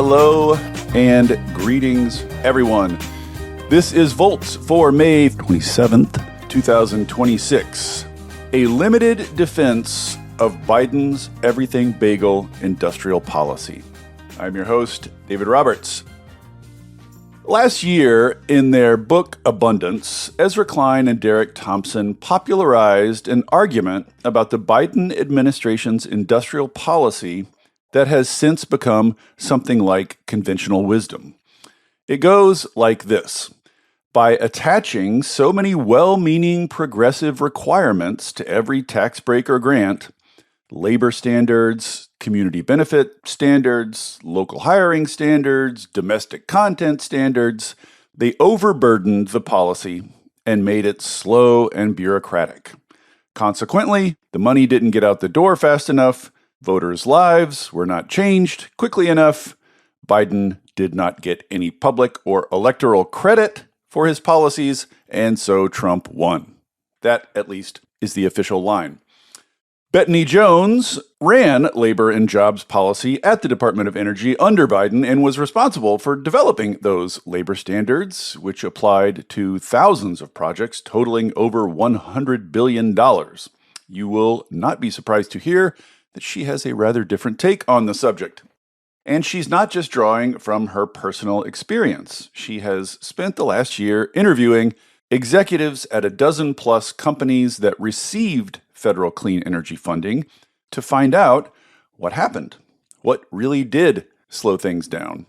Hello and greetings, everyone. This is Volts for May 27th, 2026. A limited defense of Biden's Everything-Bagel industrial policy. I'm your host, David Roberts. Last year, in their book Abundance, Ezra Klein and Derek Thompson popularized an argument about the Biden administration's industrial policy that has since become something like conventional wisdom. It goes like this. By attaching so many well-meaning progressive requirements to every tax break or grant, labor standards, community benefit standards, local hiring standards, domestic content standards, they overburdened the policy and made it slow and bureaucratic. Consequently, the money didn't get out the door fast enough, voters' lives were not changed quickly enough, Biden did not get any public or electoral credit for his policies, and so Trump won. That, at least, is the official line. Betony Jones ran labor and jobs policy at the Department of Energy under Biden and was responsible for developing those labor standards, which applied to thousands of projects totaling over $100 billion. You will not be surprised to hear that she has a rather different take on the subject. And she's not just drawing from her personal experience. She has spent the last year interviewing executives at a dozen-plus companies that received federal clean energy funding to find out what happened, what really did slow things down.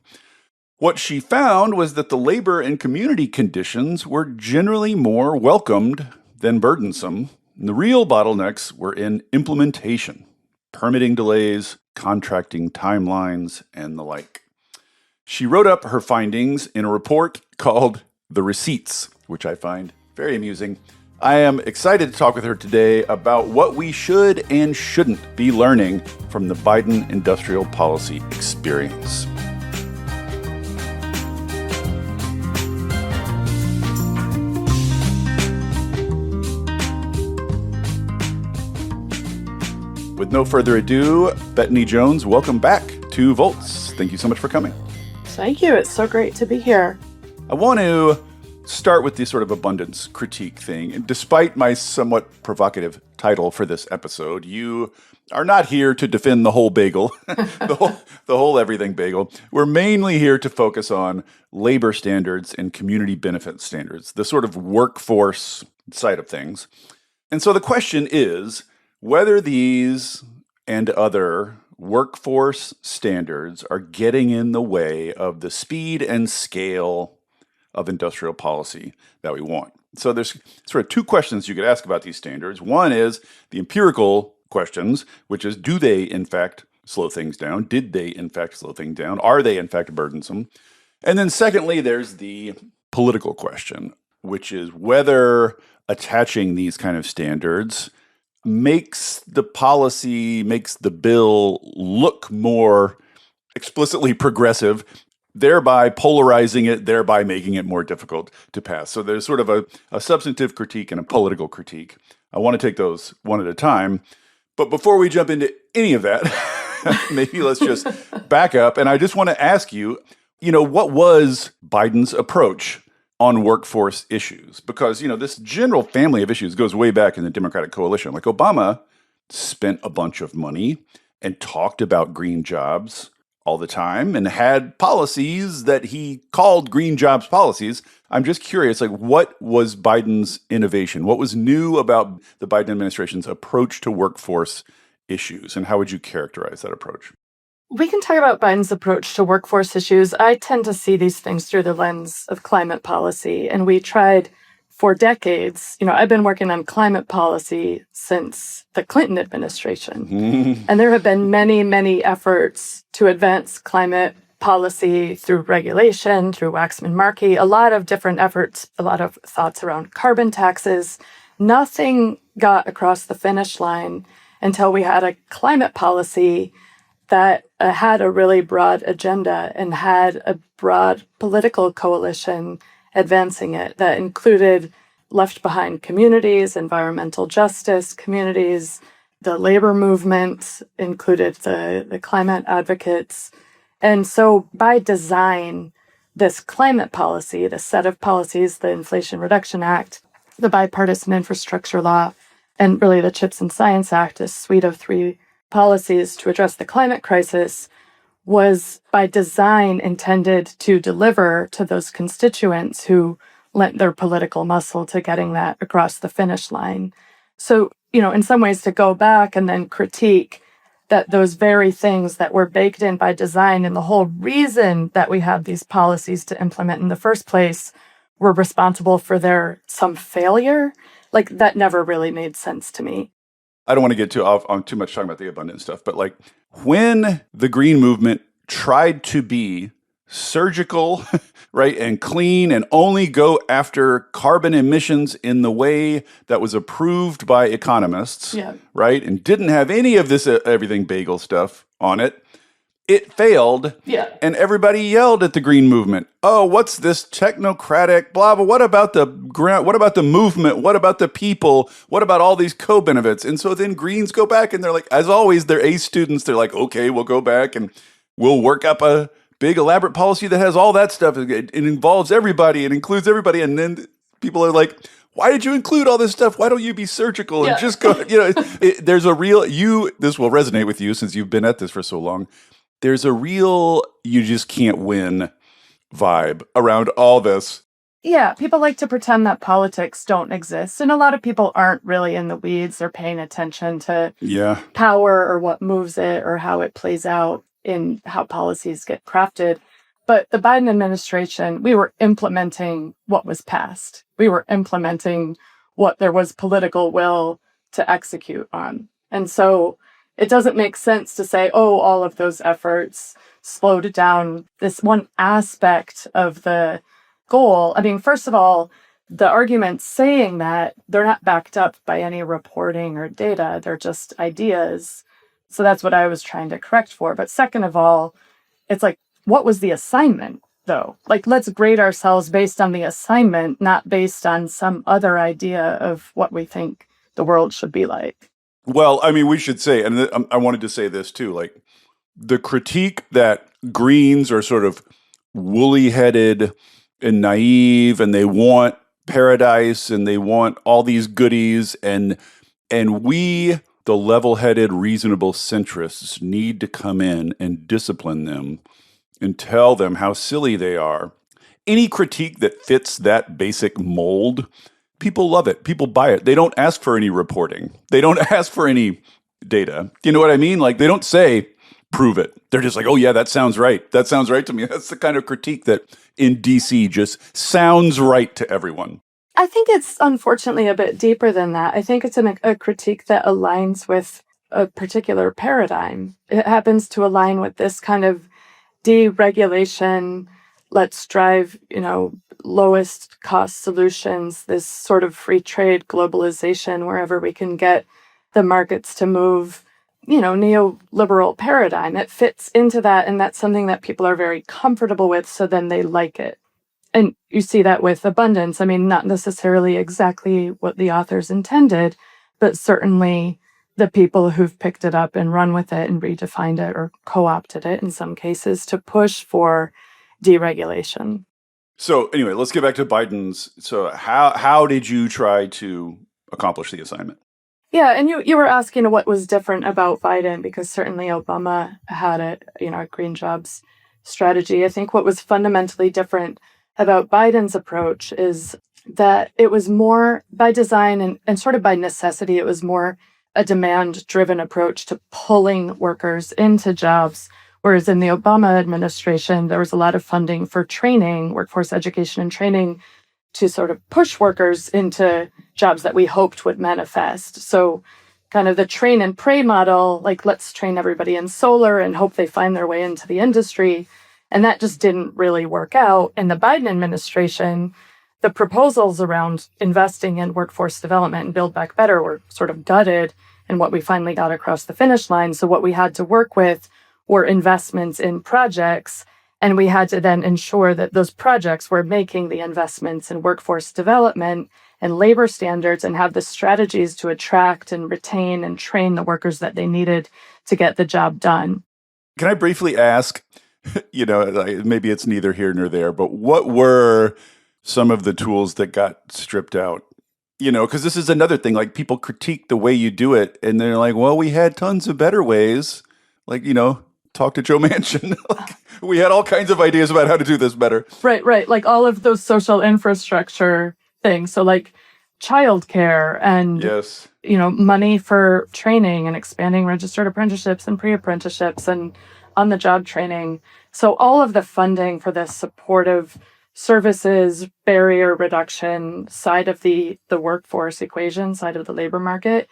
What she found was that the labor and community conditions were generally more welcomed than burdensome. And the real bottlenecks were in implementation, permitting delays, contracting timelines, and the like. She wrote up her findings in a report called The Receipts, which I find very amusing. I am excited to talk with her today about what we should and shouldn't be learning from the Biden industrial policy experience. With no further ado, Betony Jones, welcome back to Volts. Thank you so much for coming. Thank you. It's so great to be here. I want to start with this sort of abundance critique thing. And despite my somewhat provocative title for this episode, you are not here to defend the whole bagel, the whole everything bagel. We're mainly here to focus on labor standards and community benefit standards, the sort of workforce side of things. And so the question is whether these and other workforce standards are getting in the way of the speed and scale of industrial policy that we want. So there's sort of two questions you could ask about these standards. One is the empirical questions, which is, do they in fact slow things down? Did they in fact slow things down? Are they in fact burdensome? And then secondly, there's the political question, which is whether attaching these kind of standards makes the policy, makes the bill look more explicitly progressive, thereby polarizing it, thereby making it more difficult to pass. So there's sort of a substantive critique and a political critique. I want to take those one at a time. But before we jump into any of that, maybe let's just back up. And I just want to ask you, what was Biden's approach on workforce issues? Because, this general family of issues goes way back in the Democratic coalition. Like Obama spent a bunch of money and talked about green jobs all the time and had policies that he called green jobs policies. I'm just curious, what was Biden's innovation? What was new about the Biden administration's approach to workforce issues? And how would you characterize that approach? We can talk about Biden's approach to workforce issues. I tend to see these things through the lens of climate policy. And we tried for decades, I've been working on climate policy since the Clinton administration. And there have been many, many efforts to advance climate policy through regulation, through Waxman-Markey, a lot of different efforts, a lot of thoughts around carbon taxes. Nothing got across the finish line until we had a climate policy that had a really broad agenda and had a broad political coalition advancing it that included left behind communities, environmental justice communities, the labor movement, included the climate advocates, And so by design, this climate policy, the set of policies, the Inflation Reduction Act, the Bipartisan Infrastructure Law, and really the CHIPS and Science Act, a suite of 3 policies to address the climate crisis, was by design intended to deliver to those constituents who lent their political muscle to getting that across the finish line. So, in some ways to go back and then critique that those very things that were baked in by design and the whole reason that we have these policies to implement in the first place were responsible for their some failure, like that never really made sense to me. I don't want to get too much talking about the abundant stuff, but like when the green movement tried to be surgical, right, and clean and only go after carbon emissions in the way that was approved by economists, right, and didn't have any of this Everything-Bagel stuff on it, it failed. Yeah. And everybody yelled at the green movement. Oh, what's this technocratic blah blah? What about the what about the movement? What about the people? What about all these co-benefits? And so then Greens go back and they're like, as always, they're ace students. They're like, okay, we'll go back and we'll work up a big elaborate policy that has all that stuff. It involves everybody. It includes everybody. And then people are like, why did you include all this stuff? Why don't you be surgical and just go? There's a real this will resonate with you since you've been at this for so long. There's a real you just can't win vibe around all this. Yeah, people like to pretend that politics don't exist. And a lot of people aren't really in the weeds or paying attention to power or what moves it or how it plays out in how policies get crafted. But the Biden administration, we were implementing what was passed. We were implementing what there was political will to execute on. And so it doesn't make sense to say, oh, all of those efforts slowed down this one aspect of the goal. I mean, first of all, the arguments saying that they're not backed up by any reporting or data. They're just ideas. So that's what I was trying to correct for. But second of all, it's like, what was the assignment, though? Like, let's grade ourselves based on the assignment, not based on some other idea of what we think the world should be like. Well, I mean, we should say, and I wanted to say this too, like the critique that Greens are sort of woolly-headed and naive, and they want paradise, and they want all these goodies, and we, the level-headed, reasonable centrists, need to come in and discipline them and tell them how silly they are. Any critique that fits that basic mold, people love it. People buy it. They don't ask for any reporting. They don't ask for any data. You know what I mean? Like, they don't say, prove it. They're just like, oh, yeah, that sounds right. That sounds right to me. That's the kind of critique that in DC just sounds right to everyone. I think it's unfortunately a bit deeper than that. I think it's a critique that aligns with a particular paradigm. It happens to align with this kind of deregulation, let's drive, lowest cost solutions, this sort of free trade globalization, wherever we can get the markets to move, neoliberal paradigm. It fits into that, and that's something that people are very comfortable with, so then they like it. And you see that with abundance. I mean, not necessarily exactly what the authors intended, but certainly the people who've picked it up and run with it and redefined it or co-opted it in some cases to push for deregulation. So anyway, let's get back to Biden's. So how did you try to accomplish the assignment? Yeah, and you were asking what was different about Biden, because certainly Obama had a green jobs strategy. I think what was fundamentally different about Biden's approach is that it was more by design and sort of by necessity. It was more a demand-driven approach to pulling workers into jobs, whereas in the Obama administration, there was a lot of funding for training, workforce education and training, to sort of push workers into jobs that we hoped would manifest. So kind of the train and pray model, like let's train everybody in solar and hope they find their way into the industry. And that just didn't really work out. In the Biden administration, the proposals around investing in workforce development and Build Back Better were sort of gutted in what we finally got across the finish line. So what we had to work with were investments in projects, and we had to then ensure that those projects were making the investments in workforce development and labor standards and have the strategies to attract and retain and train the workers that they needed to get the job done. Can I briefly ask, Maybe it's neither here nor there, but what were some of the tools that got stripped out? Because this is another thing, like people critique the way you do it and they're like, well, we had tons of better ways. Like, talk to Joe Manchin. Like, we had all kinds of ideas about how to do this better. Right. Like all of those social infrastructure things. So like childcare and, Yes. money for training and expanding registered apprenticeships and pre-apprenticeships and on-the-job training. So all of the funding for this supportive services, barrier reduction side of the workforce equation, side of the labor market,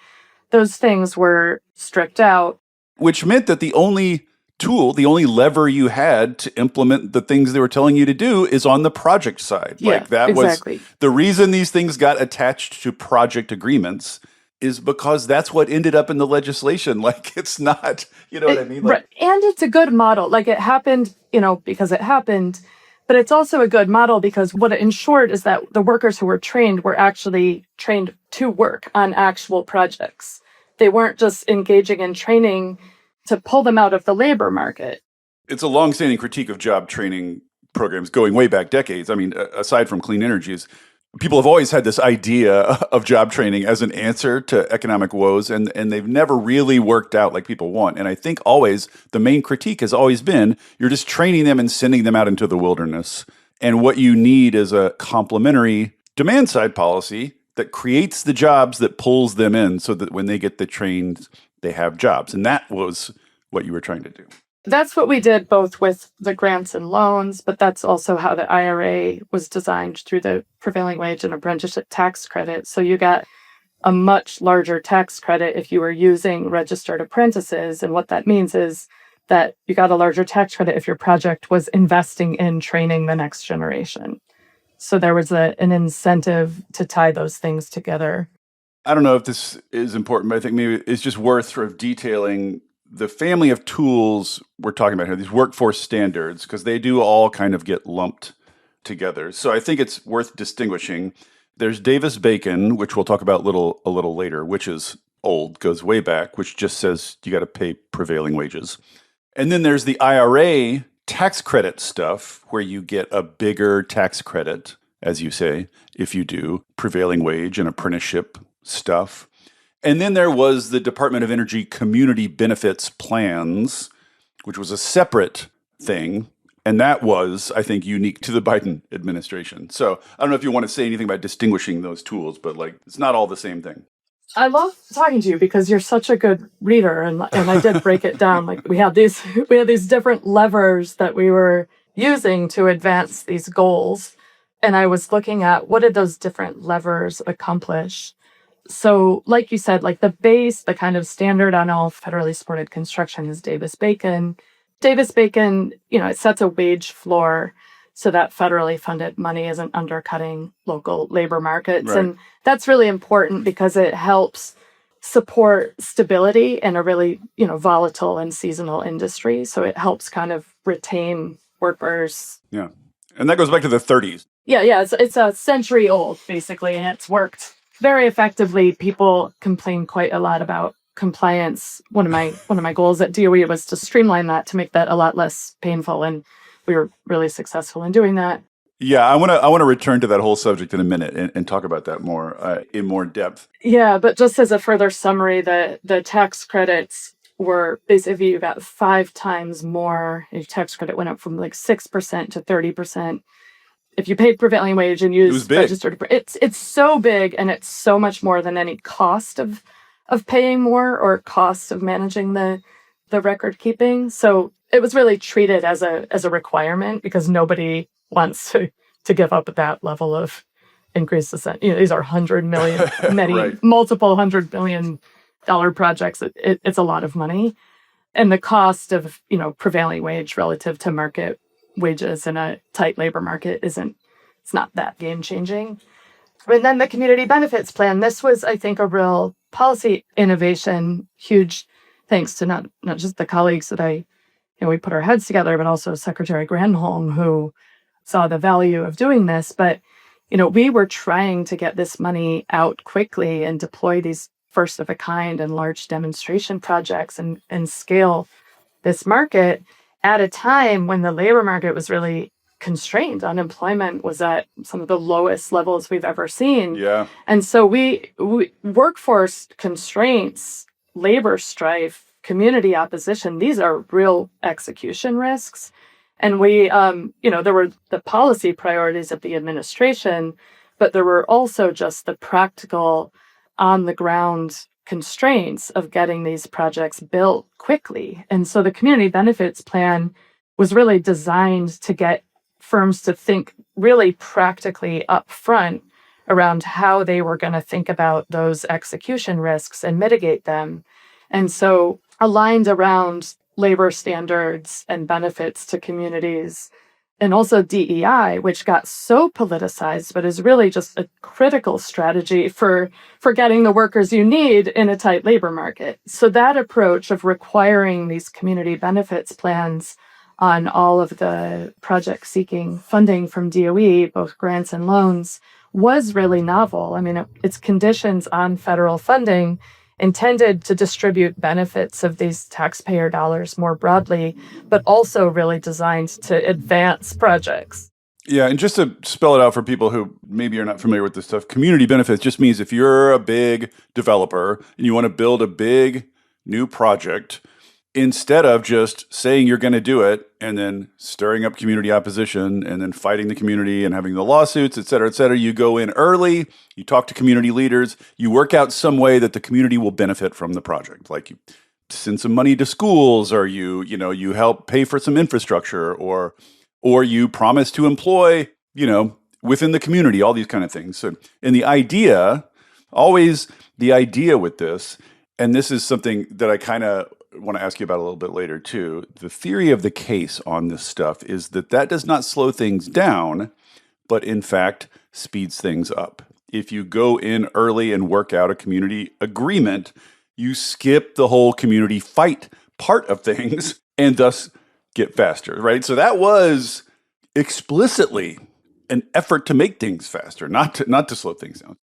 those things were stripped out. Which meant that the only tool, the only lever you had to implement the things they were telling you to do is on the project side. Yeah, like that exactly. was the reason these things got attached to project agreements is because that's what ended up in the legislation. Like it's not, what I mean? Right. And it's a good model. Like it happened, because it happened. But it's also a good model because what it ensured is that the workers who were actually trained to work on actual projects. They weren't just engaging in training to pull them out of the labor market. It's a longstanding critique of job training programs going way back decades. I mean, aside from clean energies, people have always had this idea of job training as an answer to economic woes, and they've never really worked out like people want. And I think always the main critique has always been you're just training them and sending them out into the wilderness. And what you need is a complementary demand side policy that creates the jobs that pulls them in so that when they get the trained, they have jobs. And that was what you were trying to do. That's what we did both with the grants and loans, but that's also how the IRA was designed through the prevailing wage and apprenticeship tax credit. So you got a much larger tax credit if you were using registered apprentices. And what that means is that you got a larger tax credit if your project was investing in training the next generation. So there was an incentive to tie those things together. I don't know if this is important, but I think maybe it's just worth sort of detailing the family of tools we're talking about here, these workforce standards, because they do all kind of get lumped together. So I think it's worth distinguishing. There's Davis-Bacon, which we'll talk about a little later, which is old, goes way back, which just says you got to pay prevailing wages. And then there's the IRA tax credit stuff, where you get a bigger tax credit, as you say, if you do prevailing wage and apprenticeship stuff. And then there was the Department of Energy Community Benefits Plans, which was a separate thing. And that was, I think, unique to the Biden administration. So I don't know if you want to say anything about distinguishing those tools, but it's not all the same thing. I love talking to you because you're such a good reader, and I did break it down. Like we had these different levers that we were using to advance these goals, and I was looking at what did those different levers accomplish. So, like you said, like the base, the kind of standard on all federally supported construction is Davis-Bacon. Davis-Bacon, it sets a wage floor so that federally funded money isn't undercutting local labor markets. Right. And that's really important because it helps support stability in a really, volatile and seasonal industry. So it helps kind of retain workers. Yeah. And that goes back to the 30s. Yeah. It's a century old, basically, and it's worked very effectively. People complain quite a lot about compliance. One of my goals at DOE was to streamline that, to make that a lot less painful, and we were really successful in doing that. Yeah, I want to return to that whole subject in a minute and talk about that more in more depth. Yeah, but just as a further summary, the tax credits were basically you got 5 times more. Your tax credit went up from 6% to 30%. If you paid prevailing wage and used registered, it's so big, and it's so much more than any cost of paying more or cost of managing the record keeping. So it was really treated as a requirement because nobody wants to give up that level of increase. These are $100 million, multiple $100 million projects. It's a lot of money, and the cost of prevailing wage relative to market wages in a tight labor market it's not that game changing. And then the community benefits plan. This was, I think, a real policy innovation. Huge thanks to not just the colleagues that we put our heads together, but also Secretary Granholm, who saw the value of doing this. But, we were trying to get this money out quickly and deploy these first of a kind and large demonstration projects and scale this market. at a time when the labor market was really constrained. Unemployment was at some of the lowest levels we've ever seen. Yeah. And so we workforce constraints, labor strife, community opposition, these are real execution risks. And there were the policy priorities of the administration, but there were also just the practical on the ground constraints of getting these projects built quickly. And so the community benefits plan was really designed to get firms to think really practically up front around how they were going to think about those execution risks and mitigate them. And so aligned around labor standards and benefits to communities, and also DEI, which got so politicized, but is really just a critical strategy for getting the workers you need in a tight labor market. So that approach of requiring these community benefits plans on all of the projects seeking funding from DOE, both grants and loans, was really novel. I mean, it's conditions on federal funding intended to distribute benefits of these taxpayer dollars more broadly, but also really designed to advance projects. Yeah, and just to spell it out for people who maybe are not familiar with this stuff, community benefits just means if you're a big developer and you want to build a big new project, instead of just saying you're going to do it and then stirring up community opposition and then fighting the community and having the lawsuits, et cetera, you go in early, you talk to community leaders, you work out some way that the community will benefit from the project. Like you send some money to schools, or you help pay for some infrastructure, or you promise to employ, within the community, all these kind of things. So, and the idea with this, and this is something that I kind of want to ask you about a little bit later too. The theory of the case on this stuff is that does not slow things down, but in fact speeds things up. If you go in early and work out a community agreement, you skip the whole community fight part of things and thus get faster, right? So that was explicitly an effort to make things faster, not to slow things down.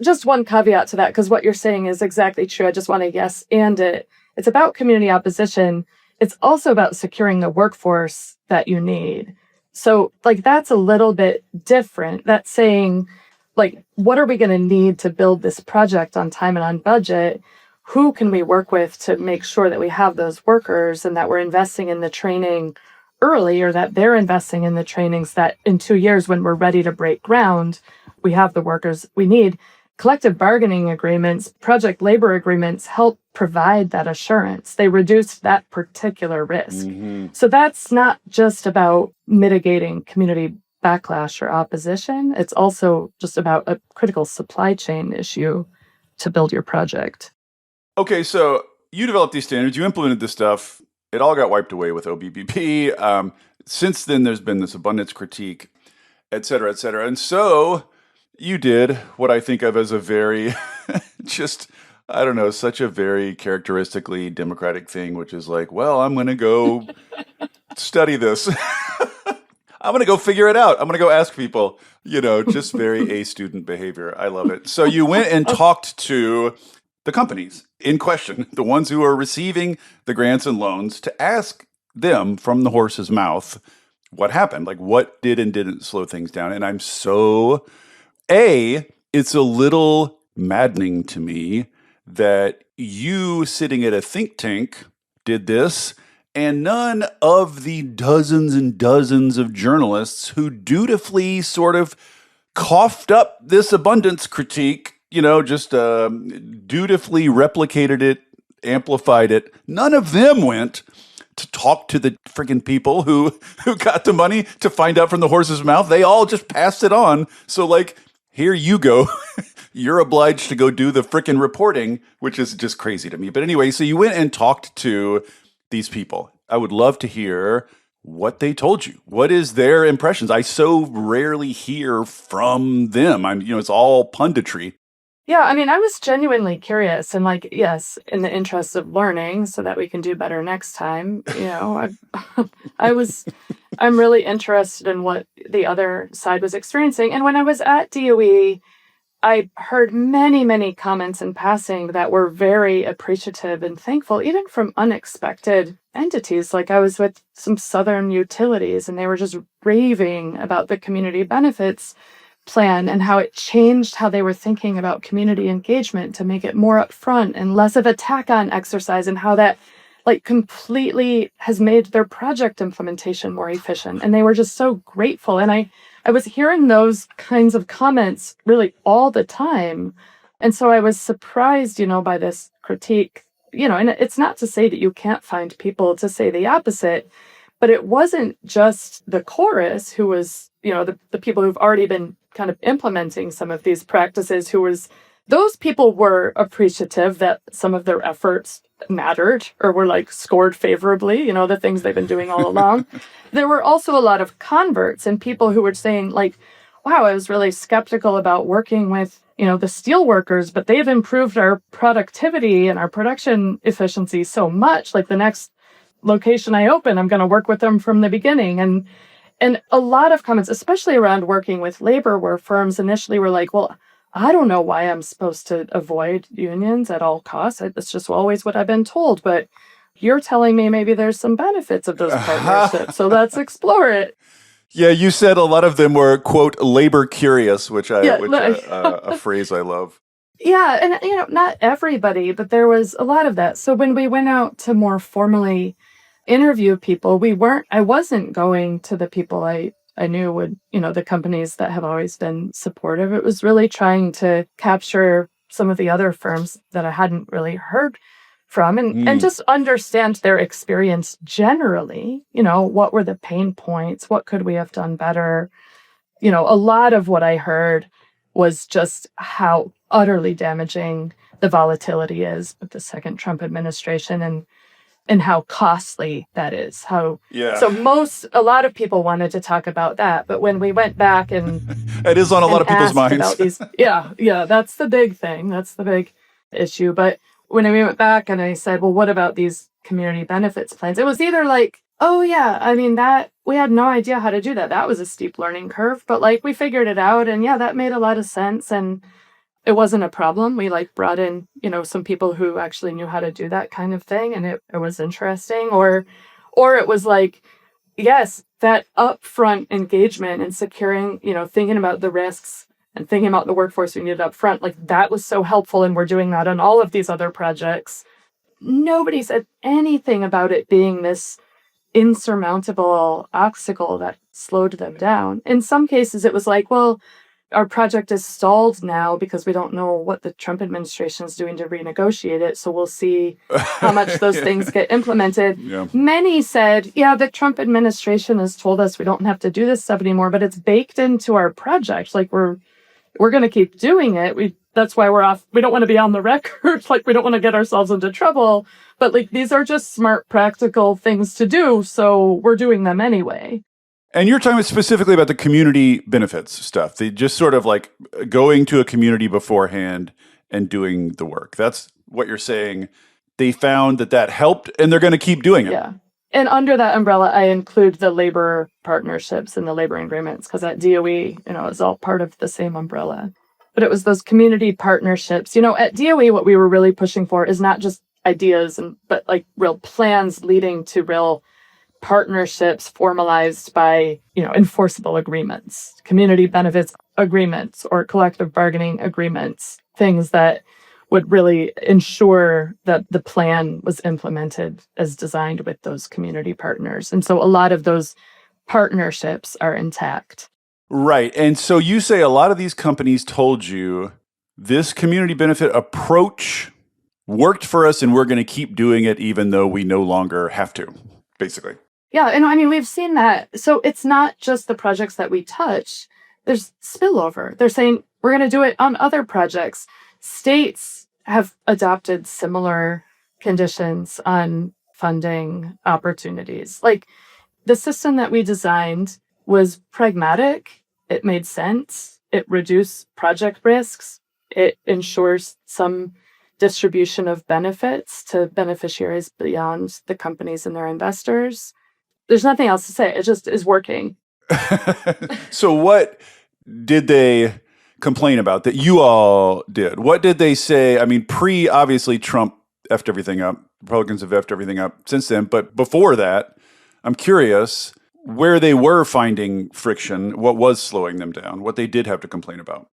Just one caveat to that, because what you're saying is exactly true. I just want to yes and it. It's about community opposition. It's also about securing the workforce that you need. So, that's a little bit different. That's saying, what are we going to need to build this project on time and on budget? Who can we work with to make sure that we have those workers and that we're investing in the training early, or that they're investing in the trainings that in 2 years, when we're ready to break ground, we have the workers we need. Collective bargaining agreements, project labor agreements help provide that assurance. They reduce that particular risk. Mm-hmm. So that's not just about mitigating community backlash or opposition. It's also just about a critical supply chain issue to build your project. Okay, so you developed these standards, you implemented this stuff. It all got wiped away with OBBP. Since then, there's been this abundance critique, et cetera, et cetera. And so you did what I think of as a very, such a very characteristically Democratic thing, which is like, well, I'm going to go study this. I'm going to go figure it out. I'm going to go ask people, just very A-student behavior. I love it. So you went and talked to the companies in question, the ones who are receiving the grants and loans, to ask them from the horse's mouth what happened, what did and didn't slow things down. And I'm so... it's a little maddening to me that you, sitting at a think tank, did this, and none of the dozens and dozens of journalists who dutifully sort of coughed up this abundance critique, dutifully replicated it, amplified it. None of them went to talk to the friggin' people who got the money to find out from the horse's mouth. They all just passed it on. So, here you go. You're obliged to go do the frickin' reporting, which is just crazy to me. But anyway, so you went and talked to these people. I would love to hear what they told you. What is their impressions? I so rarely hear from them. It's all punditry. Yeah, I was genuinely curious and yes, in the interest of learning so that we can do better next time, I'm really interested in what the other side was experiencing. And when I was at DOE, I heard many, many comments in passing that were very appreciative and thankful, even from unexpected entities. Like I was with some Southern utilities and they were just raving about the community benefits plan and how it changed how they were thinking about community engagement to make it more upfront and less of a tack-on exercise, and how that like completely has made their project implementation more efficient. And they were just so grateful. And I was hearing those kinds of comments really all the time. And so I was surprised, by this critique, and it's not to say that you can't find people to say the opposite, but it wasn't just the chorus who was, the people who've already been kind of implementing some of these practices, those people were appreciative that some of their efforts mattered or were like scored favorably, the things they've been doing all along. There were also a lot of converts and people who were saying like, wow, I was really skeptical about working with, the steel workers, but they've improved our productivity and our production efficiency so much. Like the next location I open, I'm going to work with them from the beginning. And a lot of comments, especially around working with labor, where firms initially were like, well, I don't know why I'm supposed to avoid unions at all costs. That's just always what I've been told. But you're telling me maybe there's some benefits of those partnerships. So let's explore it. Yeah, you said a lot of them were, quote, labor curious, a phrase I love. Yeah. And, not everybody, but there was a lot of that. So when we went out to more formally interview people, I wasn't going to the people I knew would, the companies that have always been supportive. It was really trying to capture some of the other firms that I hadn't really heard from and just understand their experience generally. What were the pain points? What could we have done better? A lot of what I heard was just how utterly damaging the volatility is with the second Trump administration and how costly that is. So a lot of people wanted to talk about that, but when we went back and it is on a lot of people's minds. That's the big thing. That's the big issue. But when we went back and I said, well, what about these community benefits plans? It was either like, oh yeah, I mean that we had no idea how to do that. That was a steep learning curve, but like we figured it out, and yeah, that made a lot of sense, and it wasn't a problem. We like brought in, some people who actually knew how to do that kind of thing, and it was interesting. Or it was like, yes, that upfront engagement and securing, thinking about the risks and thinking about the workforce we needed up front, like that was so helpful, and we're doing that on all of these other projects. Nobody said anything about it being this insurmountable obstacle that slowed them down. In some cases, it was like, well, our project is stalled now because we don't know what the Trump administration is doing to renegotiate it. So we'll see how much those things get implemented. Yeah. Many said, yeah, the Trump administration has told us we don't have to do this stuff anymore, but it's baked into our project. Like we're going to keep doing it. That's why we're off. We don't want to be on the record. Like we don't want to get ourselves into trouble. But like these are just smart, practical things to do. So we're doing them anyway. And you're talking specifically about the community benefits stuff. They just sort of like going to a community beforehand and doing the work. That's what you're saying. They found that helped, and they're going to keep doing it. Yeah. And under that umbrella, I include the labor partnerships and the labor agreements, because at DOE, it's all part of the same umbrella. But it was those community partnerships. At DOE, what we were really pushing for is not just ideas, but like real plans leading to real partnerships formalized by, enforceable agreements, community benefits agreements, or collective bargaining agreements, things that would really ensure that the plan was implemented as designed with those community partners. And so a lot of those partnerships are intact. Right. And so you say a lot of these companies told you this community benefit approach worked for us and we're going to keep doing it even though we no longer have to, basically. Yeah, and I mean, we've seen that. So it's not just the projects that we touch. There's spillover. They're saying we're going to do it on other projects. States have adopted similar conditions on funding opportunities. Like the system that we designed was pragmatic. It made sense. It reduced project risks. It ensures some distribution of benefits to beneficiaries beyond the companies and their investors. There's nothing else to say. It just is working. So what did they complain about that you all did? What did they say? I mean, obviously Trump effed everything up. Republicans have effed everything up since then. But before that, I'm curious where they were finding friction, what was slowing them down, what they did have to complain about.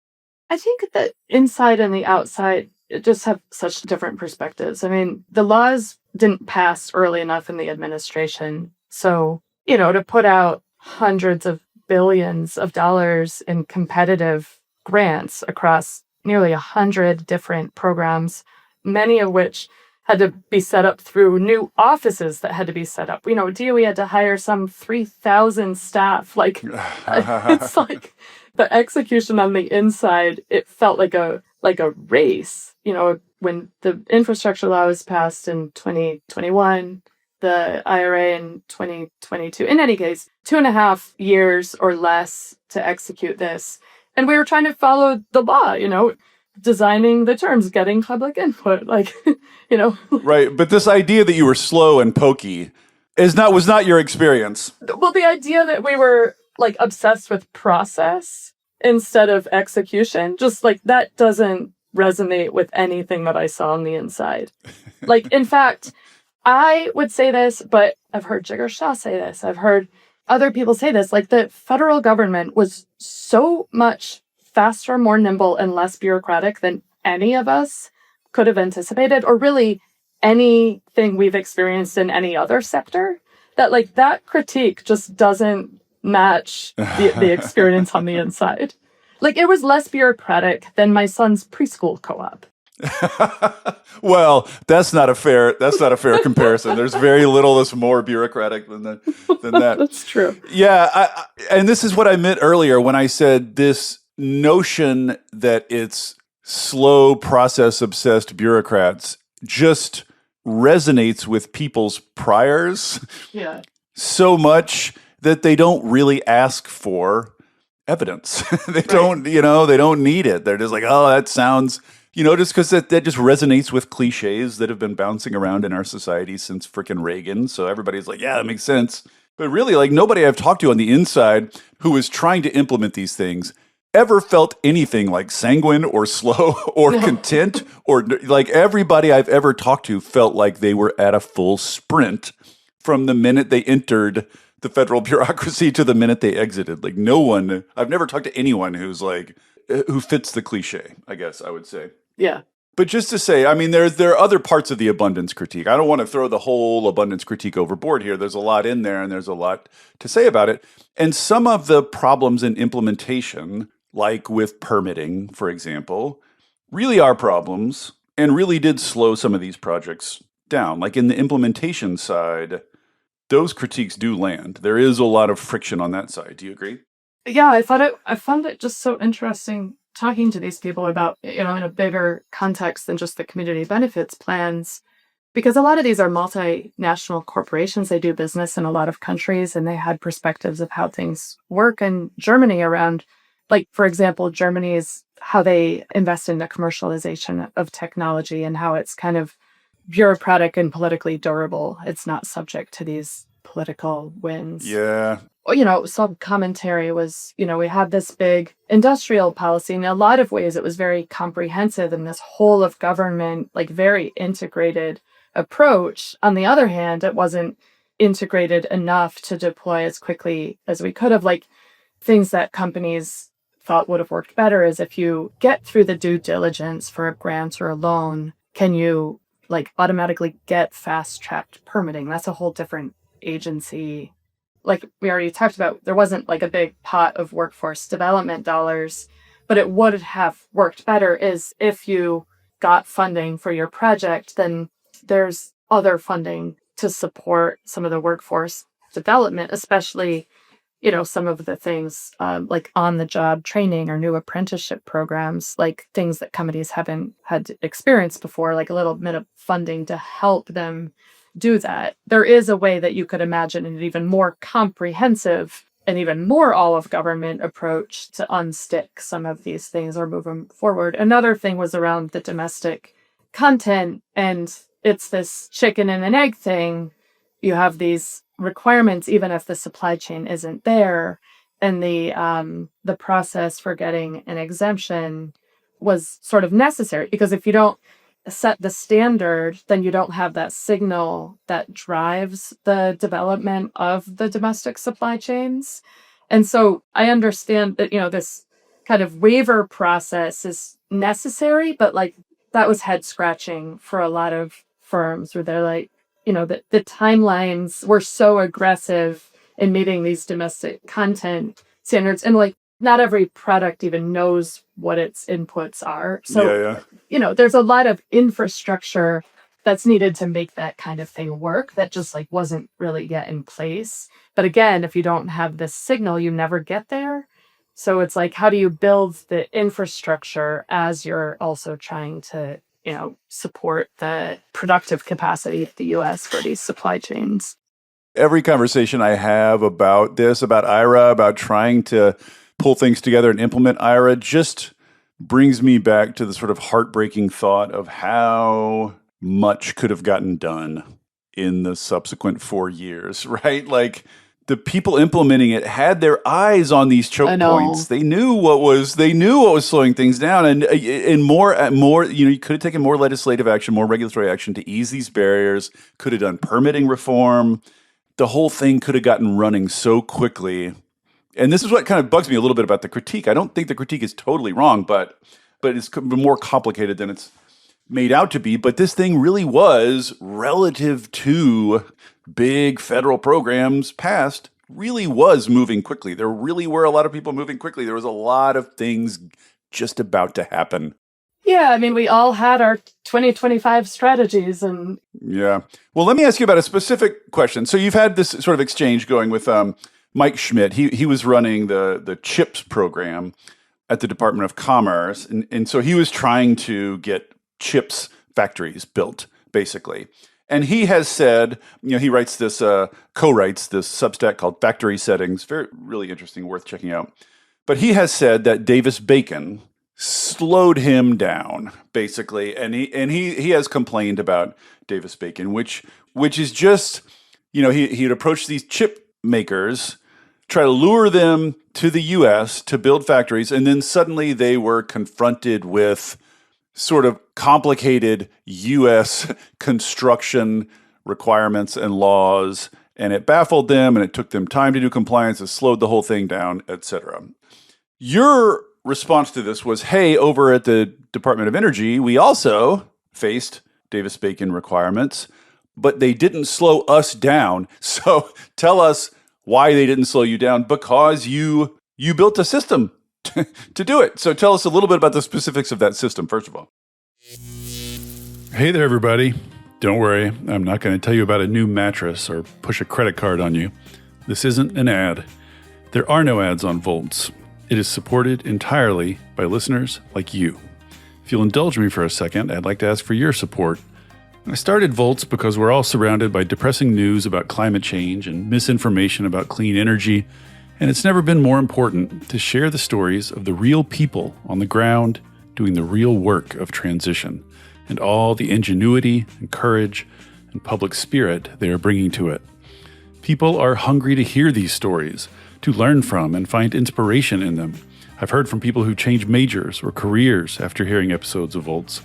I think that inside and the outside just have such different perspectives. I mean, the laws didn't pass early enough in the administration. So, to put out hundreds of billions of dollars in competitive grants across nearly 100 different programs, many of which had to be set up through new offices that had to be set up. DOE had to hire some 3,000 staff. Like, it's like the execution on the inside, it felt like a race. When the infrastructure law was passed in 2021, the IRA in 2022. In any case, 2.5 years or less to execute this. And we were trying to follow the law, designing the terms, getting public input, Right. But this idea that you were slow and pokey was not your experience. Well, the idea that we were obsessed with process instead of execution, just that doesn't resonate with anything that I saw on the inside. In fact, I would say this, but I've heard Jigar Shah say this. I've heard other people say this. The federal government was so much faster, more nimble, and less bureaucratic than any of us could have anticipated, or really anything we've experienced in any other sector, that that critique just doesn't match the experience on the inside. It was less bureaucratic than my son's preschool co-op. Well, that's not a fair comparison. There's very little that's more bureaucratic than that. That's true. Yeah, and this is what I meant earlier when I said this notion that it's slow, process-obsessed bureaucrats just resonates with people's priors so much that they don't really ask for evidence. They don't need it. They're just like, oh, that sounds, just because that just resonates with cliches that have been bouncing around in our society since frickin' Reagan. So everybody's like, yeah, that makes sense. But really, nobody I've talked to on the inside who is trying to implement these things ever felt anything like sanguine or slow or content, or everybody I've ever talked to felt like they were at a full sprint from the minute they entered the federal bureaucracy to the minute they exited. No one, I've never talked to anyone who fits the cliche, I guess I would say. Yeah. But just to say, I mean, there are other parts of the abundance critique. I don't want to throw the whole abundance critique overboard here. There's a lot in there and there's a lot to say about it. And some of the problems in implementation, like with permitting, for example, really are problems and really did slow some of these projects down. In the implementation side, those critiques do land. There is a lot of friction on that side. Do you agree? Yeah, I found it just so interesting talking to these people about, in a bigger context than just the community benefits plans, because a lot of these are multinational corporations. They do business in a lot of countries, and they had perspectives of how things work in Germany around, for example, Germany's how they invest in the commercialization of technology and how it's kind of bureaucratic and politically durable. It's not subject to these political winds. Yeah. Some commentary was, we had this big industrial policy. In a lot of ways, it was very comprehensive and this whole of government, very integrated approach. On the other hand, it wasn't integrated enough to deploy as quickly as we could have. Things that companies thought would have worked better is if you get through the due diligence for a grant or a loan, can you automatically get fast-tracked permitting? That's a whole different agency. We already talked about, there wasn't a big pot of workforce development dollars, but it would have worked better is if you got funding for your project, then there's other funding to support some of the workforce development, especially, some of the things on-the-job training or new apprenticeship programs, things that companies haven't had experience before, a little bit of funding to help them do that. There is a way that you could imagine an even more comprehensive and even more all-of-government approach to unstick some of these things or move them forward. Another thing was around the domestic content, and it's this chicken and an egg thing. You have these requirements, even if the supply chain isn't there. and the process for getting an exemption was sort of necessary, because if you don't set the standard, then you don't have that signal that drives the development of the domestic supply chains. And so I understand that, this kind of waiver process is necessary, but like that was head scratching for a lot of firms where they're like, the timelines were so aggressive in meeting these domestic content standards. And like, not every product even knows what its inputs are. So, there's a lot of infrastructure that's needed to make that kind of thing work that just like wasn't really yet in place. But again, if you don't have this signal, you never get there. So it's like, how do you build the infrastructure as you're also trying to, support the productive capacity of the US for these supply chains? Every conversation I have about this, about IRA, about trying to pull things together and implement IRA, just brings me back to the sort of heartbreaking thought of how much could have gotten done in the subsequent 4 years, right? Like, the people implementing it had their eyes on these choke points. They knew what was slowing things down, and more. You could have taken more legislative action, more regulatory action to ease these barriers. Could have done permitting reform. The whole thing could have gotten running so quickly. And this is what kind of bugs me a little bit about the critique. I don't think the critique is totally wrong, but it's more complicated than it's made out to be. But this thing really was, relative to big federal programs passed, really was moving quickly. There really were a lot of people moving quickly. There was a lot of things just about to happen. Yeah, I mean, we all had our 2025 strategies. And yeah. Well, let me ask you about a specific question. So you've had this sort of exchange going with Mike Schmidt. He was running the CHIPS program at the Department of Commerce. And so he was trying to get CHIPS factories built, basically. And he has said, he writes this, co-writes this Substack called Factory Settings. Really interesting, worth checking out. But he has said that Davis-Bacon slowed him down, basically. And he has complained about Davis-Bacon, which is just, he'd approach these chip makers, try to lure them to the U.S. to build factories, and then suddenly they were confronted with sort of complicated U.S. construction requirements and laws, and it baffled them, and it took them time to do compliance, it slowed the whole thing down, etc. Your response to this was, hey, over at the Department of Energy, we also faced Davis-Bacon requirements, but they didn't slow us down. So tell us why they didn't slow you down, because you built a system to do it. So tell us a little bit about the specifics of that system, first of all. Hey there, everybody. Don't worry, I'm not going to tell you about a new mattress or push a credit card on you. This isn't an ad. There are no ads on Volts. It is supported entirely by listeners like you. If you'll indulge me for a second, I'd like to ask for your support. I started Volts because we're all surrounded by depressing news about climate change and misinformation about clean energy, and it's never been more important to share the stories of the real people on the ground doing the real work of transition, and all the ingenuity and courage and public spirit they are bringing to it. People are hungry to hear these stories, to learn from and find inspiration in them. I've heard from people who change majors or careers after hearing episodes of Volts,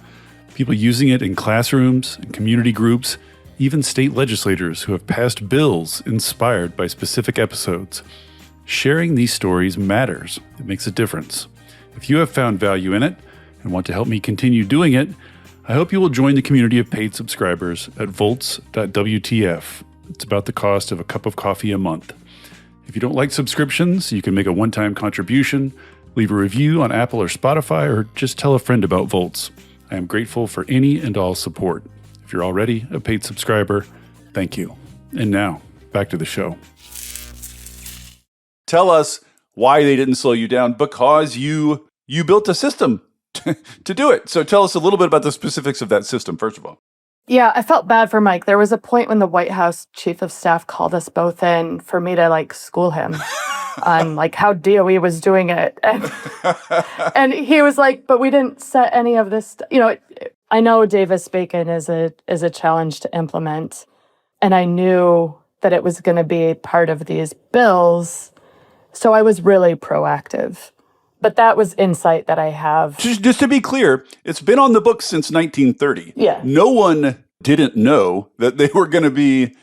people using it in classrooms and community groups, even state legislators who have passed bills inspired by specific episodes. Sharing these stories matters. It makes a difference. If you have found value in it and want to help me continue doing it, I hope you will join the community of paid subscribers at volts.wtf. It's about the cost of a cup of coffee a month. If you don't like subscriptions, you can make a one-time contribution, leave a review on Apple or Spotify, or just tell a friend about Volts. I am grateful for any and all support. If you're already a paid subscriber, thank you. And now, back to the show. Tell us why they didn't slow you down, because you built a system to do it. So tell us a little bit about the specifics of that system, first of all. Yeah, I felt bad for Mike. There was a point when the White House chief of staff called us both in for me to school him on how DOE was doing it. And he was like, but we didn't set any of this. I know Davis-Bacon is a challenge to implement. And I knew that it was going to be part of these bills. So I was really proactive. But that was insight that I have. Just to be clear, it's been on the books since 1930. Yeah. No one didn't know that they were going to be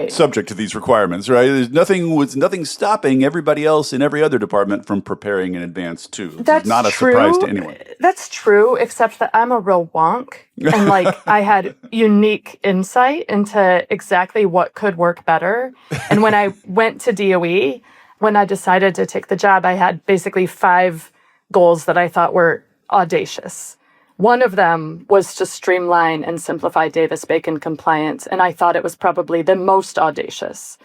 subject to these requirements, right? There's nothing stopping everybody else in every other department from preparing in advance too. That's not a true. surprise to anyone. That's true, except that I'm a real wonk. And I had unique insight into exactly what could work better. And when I went to DOE, when I decided to take the job, I had basically 5 goals that I thought were audacious. One of them was to streamline and simplify Davis-Bacon compliance, and I thought it was probably the most audacious.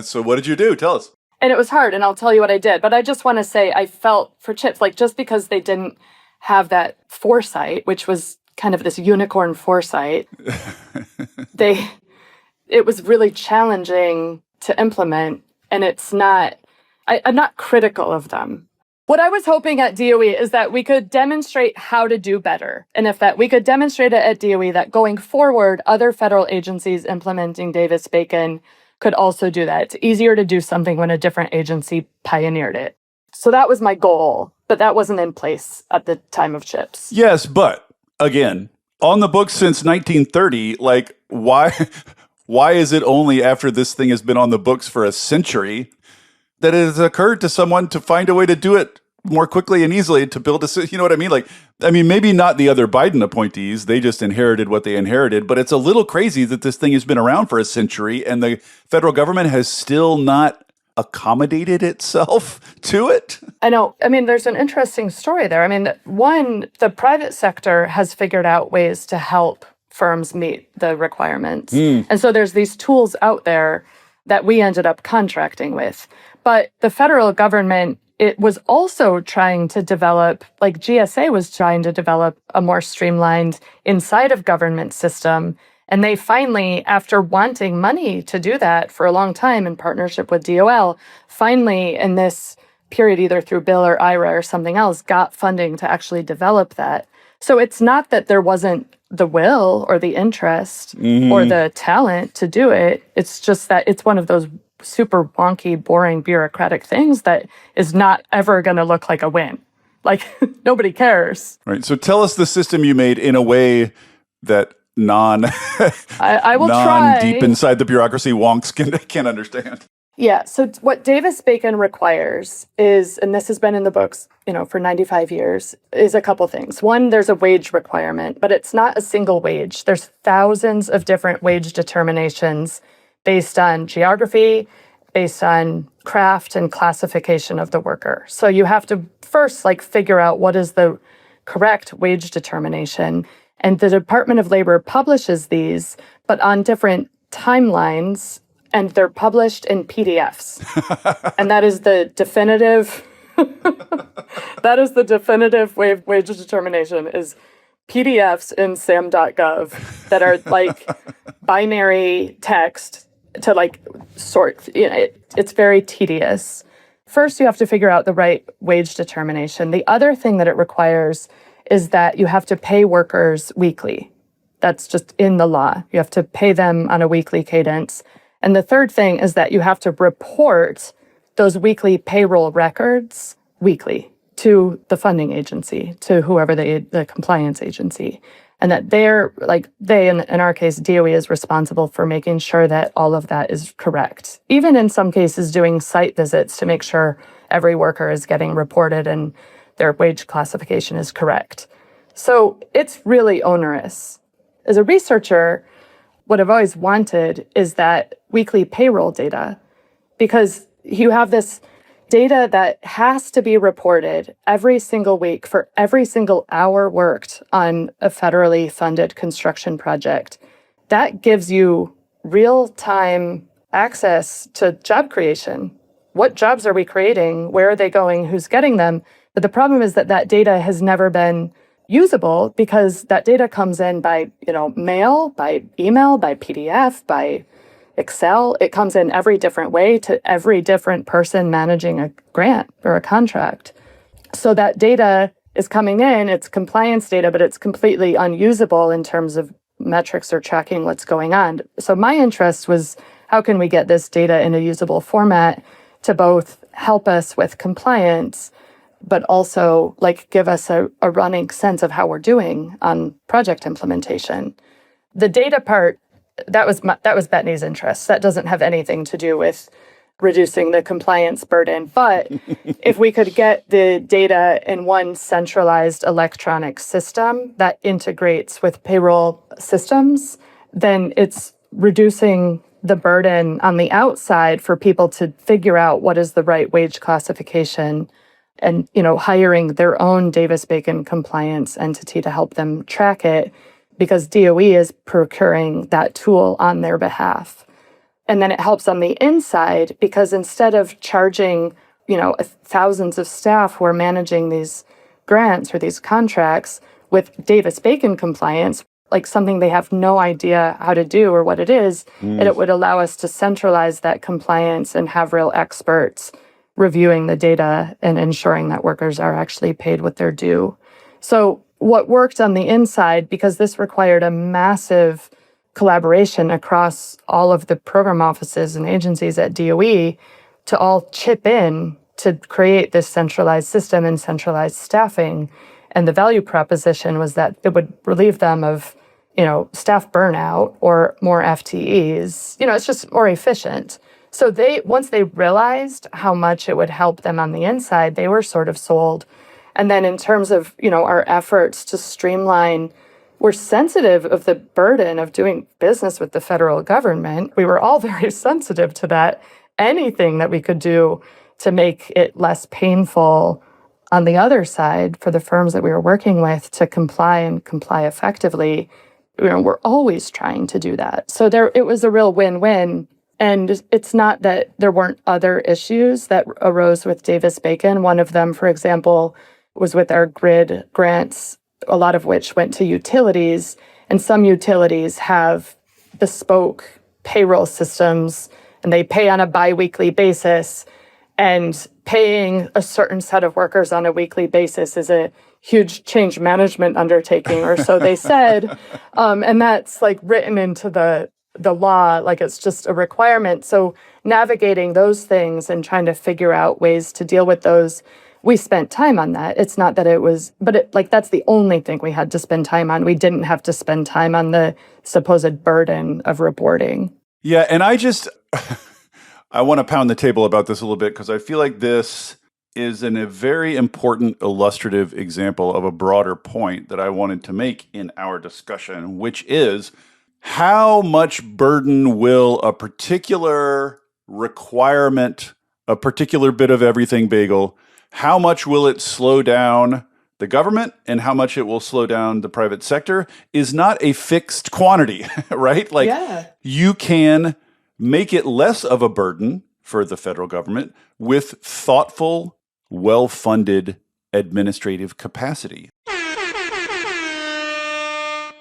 So what did you do? Tell us. And it was hard, and I'll tell you what I did. But I just want to say I felt for CHIPS, just because they didn't have that foresight, which was kind of this unicorn foresight, it was really challenging to implement, and it's not, I'm not critical of them. What I was hoping at DOE is that we could demonstrate how to do better. And if that we could demonstrate it at DOE that going forward, other federal agencies implementing Davis-Bacon could also do that. It's easier to do something when a different agency pioneered it. So that was my goal, but that wasn't in place at the time of CHIPS. Yes, but again, on the books since 1930, why is it only after this thing has been on the books for a century that it has occurred to someone to find a way to do it more quickly and easily to build a, you know what I mean? Maybe not the other Biden appointees. They just inherited what they inherited, but it's a little crazy that this thing has been around for a century and the federal government has still not accommodated itself to it. I know. There's an interesting story there. One, the private sector has figured out ways to help firms meet the requirements. And so there's these tools out there that we ended up contracting with. But the federal government, it was also trying to develop, GSA was trying to develop a more streamlined inside of government system. And they finally, after wanting money to do that for a long time in partnership with DOL, finally in this period, either through Bill or IRA or something else, got funding to actually develop that. So it's not that there wasn't the will or the interest or the talent to do it. It's just that it's one of those super wonky, boring, bureaucratic things that is not ever going to look like a win. Nobody cares. Right. So tell us the system you made in a way that I will try. Deep inside the bureaucracy wonks can understand. Yeah. So what Davis-Bacon requires is, and this has been in the books, for 95 years, is a couple things. One, there's a wage requirement, but it's not a single wage. There's thousands of different wage determinations based on geography, based on craft and classification of the worker. So you have to first figure out what is the correct wage determination. And the Department of Labor publishes these, but on different timelines, and they're published in PDFs. And that is the definitive wage determination is PDFs in sam.gov that are binary text to sort. It's very tedious. First, you have to figure out the right wage determination. The other thing that it requires is that you have to pay workers weekly. That's just in the law. You have to pay them on a weekly cadence. And the third thing is that you have to report those weekly payroll records weekly to the funding agency, to whoever the compliance agency. And that in our case, DOE is responsible for making sure that all of that is correct. Even in some cases, doing site visits to make sure every worker is getting reported and their wage classification is correct. So it's really onerous. As a researcher, what I've always wanted is that weekly payroll data, because you have this data that has to be reported every single week for every single hour worked on a federally funded construction project. That gives you real-time access to job creation. What jobs are we creating? Where are they going? Who's getting them? But the problem is that data has never been usable because that data comes in by, mail, by email, by PDF, by Excel. It comes in every different way to every different person managing a grant or a contract. So that data is coming in, it's compliance data, but it's completely unusable in terms of metrics or tracking what's going on. So my interest was, how can we get this data in a usable format to both help us with compliance, but also like give us a running sense of how we're doing on project implementation. The data part, that was Betony's interest. That doesn't have anything to do with reducing the compliance burden. But if we could get the data in one centralized electronic system that integrates with payroll systems, then it's reducing the burden on the outside for people to figure out what is the right wage classification and, hiring their own Davis-Bacon compliance entity to help them track it, because DOE is procuring that tool on their behalf. And then it helps on the inside because instead of charging, thousands of staff who are managing these grants or these contracts with Davis-Bacon compliance, like something they have no idea how to do or what it is, and it would allow us to centralize that compliance and have real experts reviewing the data and ensuring that workers are actually paid what they're due. So what worked on the inside, because this required a massive collaboration across all of the program offices and agencies at DOE to all chip in to create this centralized system and centralized staffing. And the value proposition was that it would relieve them of, staff burnout or more FTEs. It's just more efficient. So once they realized how much it would help them on the inside, they were sort of sold. And then in terms of, our efforts to streamline, we're sensitive of the burden of doing business with the federal government. We were all very sensitive to that. Anything that we could do to make it less painful on the other side for the firms that we were working with to comply and comply effectively, we're always trying to do that. So it was a real win-win. And it's not that there weren't other issues that arose with Davis-Bacon. One of them, for example, was with our grid grants, a lot of which went to utilities. And some utilities have bespoke payroll systems, and they pay on a biweekly basis. And paying a certain set of workers on a weekly basis is a huge change management undertaking, or so they said. And that's like written into the law, like it's just a requirement. So navigating those things and trying to figure out ways to deal with those, we spent time on that. It's not that it was, but that's the only thing we had to spend time on. We didn't have to spend time on the supposed burden of reporting. Yeah, and I want to pound the table about this a little bit because I feel like this is a very important illustrative example of a broader point that I wanted to make in our discussion, which is how much burden will a particular requirement, a particular bit of Everything-Bagel, how much will it slow down the government and how much it will slow down the private sector is not a fixed quantity, right? You can make it less of a burden for the federal government with thoughtful, well-funded administrative capacity.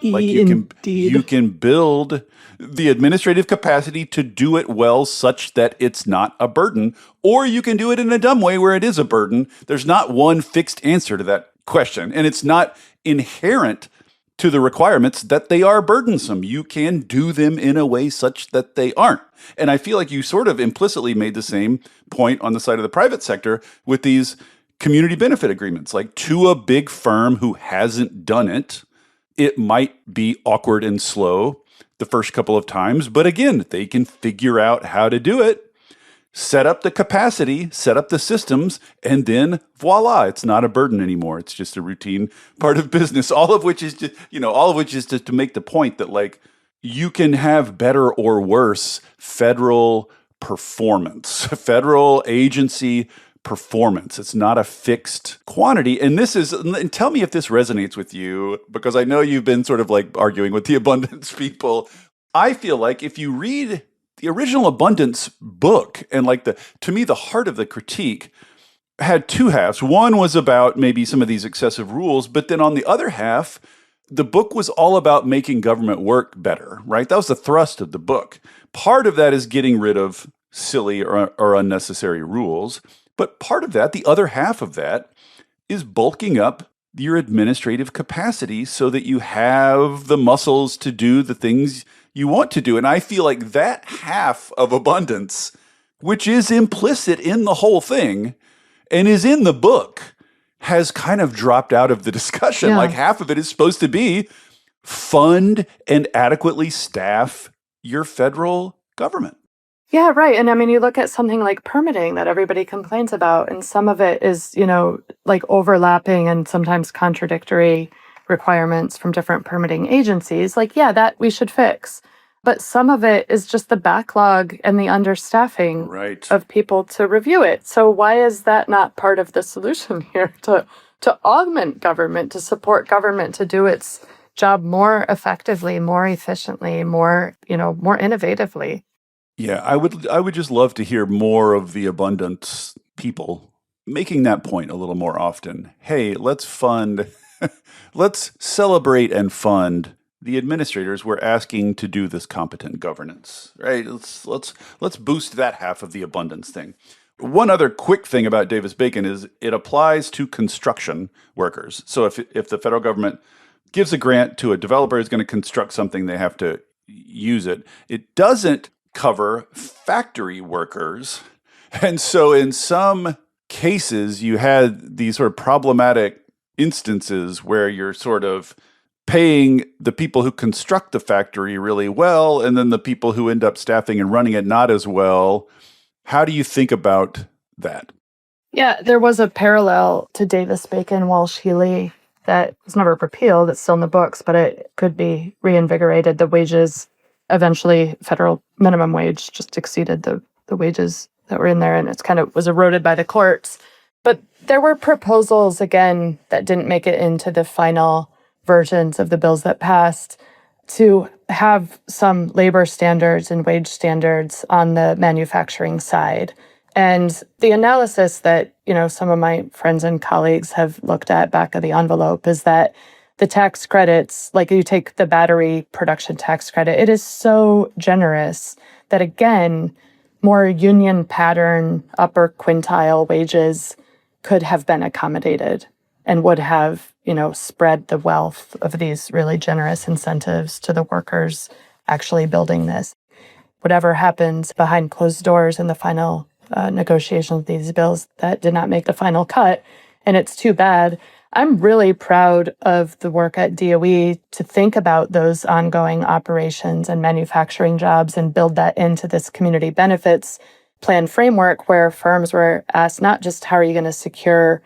You can build the administrative capacity to do it well such that it's not a burden, or you can do it in a dumb way where it is a burden. There's not one fixed answer to that question, and it's not inherent to the requirements that they are burdensome. You can do them in a way such that they aren't. And I feel like you sort of implicitly made the same point on the side of the private sector with these community benefit agreements. Like, to a big firm who hasn't done it, it might be awkward and slow the first couple of times, but again, they can figure out how to do it, set up the capacity, set up the systems, and then voila, it's not a burden anymore. It's just a routine part of business. All of which is just to make the point that, like, you can have better or worse federal performance, federal agency performance. It's not a fixed quantity. And tell me if this resonates with you, because I know you've been sort of like arguing with the abundance people. I feel like if you read the original abundance book, and to me, the heart of the critique had two halves. One was about maybe some of these excessive rules, but then on the other half, the book was all about making government work better, right? That was the thrust of the book. Part of that is getting rid of silly or unnecessary rules. But part of that, the other half of that, is bulking up your administrative capacity so that you have the muscles to do the things you want to do. And I feel like that half of abundance which is implicit in the whole thing and is in the book, has kind of dropped out of the discussion. Yeah. Like half of it is supposed to be fund and adequately staff your federal government. Yeah, right. And I mean, you look at something like permitting that everybody complains about, and some of it is, like overlapping and sometimes contradictory requirements from different permitting agencies. Like, yeah, that we should fix. But some of it is just the backlog and the understaffing Right. of people to review it. So why is that not part of the solution here to augment government, to support government to do its job more effectively, more efficiently, more innovatively? Yeah, I would just love to hear more of the abundance people making that point a little more often. Hey, let's celebrate and fund the administrators we're asking to do this competent governance, right? Let's boost that half of the abundance thing. One other quick thing about Davis-Bacon is it applies to construction workers. So if the federal government gives a grant to a developer who's going to construct something, they have to use it. It doesn't cover factory workers. And so in some cases, you had these sort of problematic instances where you're sort of paying the people who construct the factory really well, and then the people who end up staffing and running it not as well. How do you think about that? Yeah, there was a parallel to Davis-Bacon, Walsh-Healy that was never repealed. It's still in the books, but it could be reinvigorated. The wages, eventually federal minimum wage just exceeded the wages that were in there, and it's kind of was eroded by the courts. But there were proposals, again, that didn't make it into the final versions of the bills that passed to have some labor standards and wage standards on the manufacturing side. And the analysis that, some of my friends and colleagues have looked at back of the envelope is that the tax credits, like you take the battery production tax credit, it is so generous that, again, more union pattern, upper quintile wages could have been accommodated and would have, spread the wealth of these really generous incentives to the workers actually building this. Whatever happens behind closed doors in the final negotiation of these bills, that did not make the final cut, and it's too bad. I'm really proud of the work at DOE to think about those ongoing operations and manufacturing jobs and build that into this community benefits plan framework where firms were asked not just how are you going to secure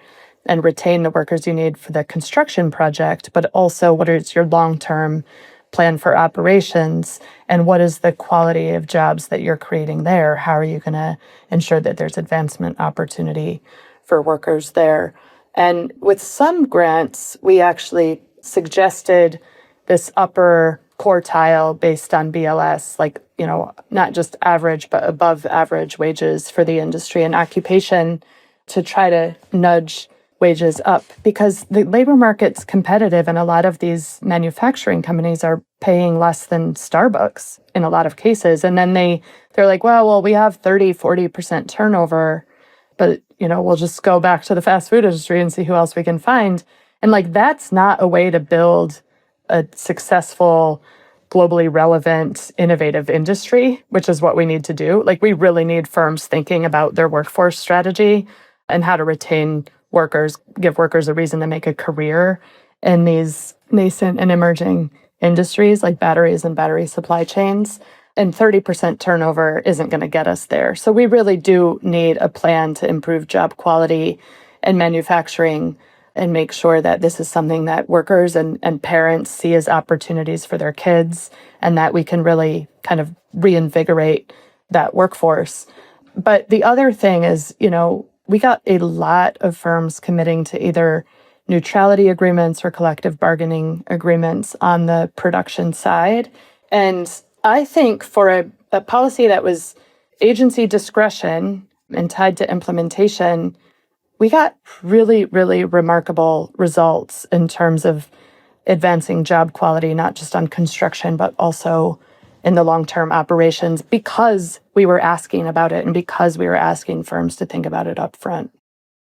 and retain the workers you need for the construction project, but also what is your long-term plan for operations and what is the quality of jobs that you're creating there? How are you going to ensure that there's advancement opportunity for workers there? And with some grants, we actually suggested this upper quartile based on BLS, like, not just average, but above average wages for the industry and occupation to try to nudge wages up because the labor market's competitive and a lot of these manufacturing companies are paying less than Starbucks in a lot of cases. And then they're like, well, we have 30-40% turnover, but we'll just go back to the fast food industry and see who else we can find. And that's not a way to build a successful, globally relevant, innovative industry, which is what we need to do. We really need firms thinking about their workforce strategy and how to retain workers, give workers a reason to make a career in these nascent and emerging industries like batteries and battery supply chains. And 30% turnover isn't going to get us there. So we really do need a plan to improve job quality and manufacturing and make sure that this is something that workers and parents see as opportunities for their kids and that we can really kind of reinvigorate that workforce. But the other thing is, we got a lot of firms committing to either neutrality agreements or collective bargaining agreements on the production side. And I think for a policy that was agency discretion and tied to implementation, we got really, really remarkable results in terms of advancing job quality, not just on construction, but also in the long-term operations because we were asking about it and because we were asking firms to think about it up front.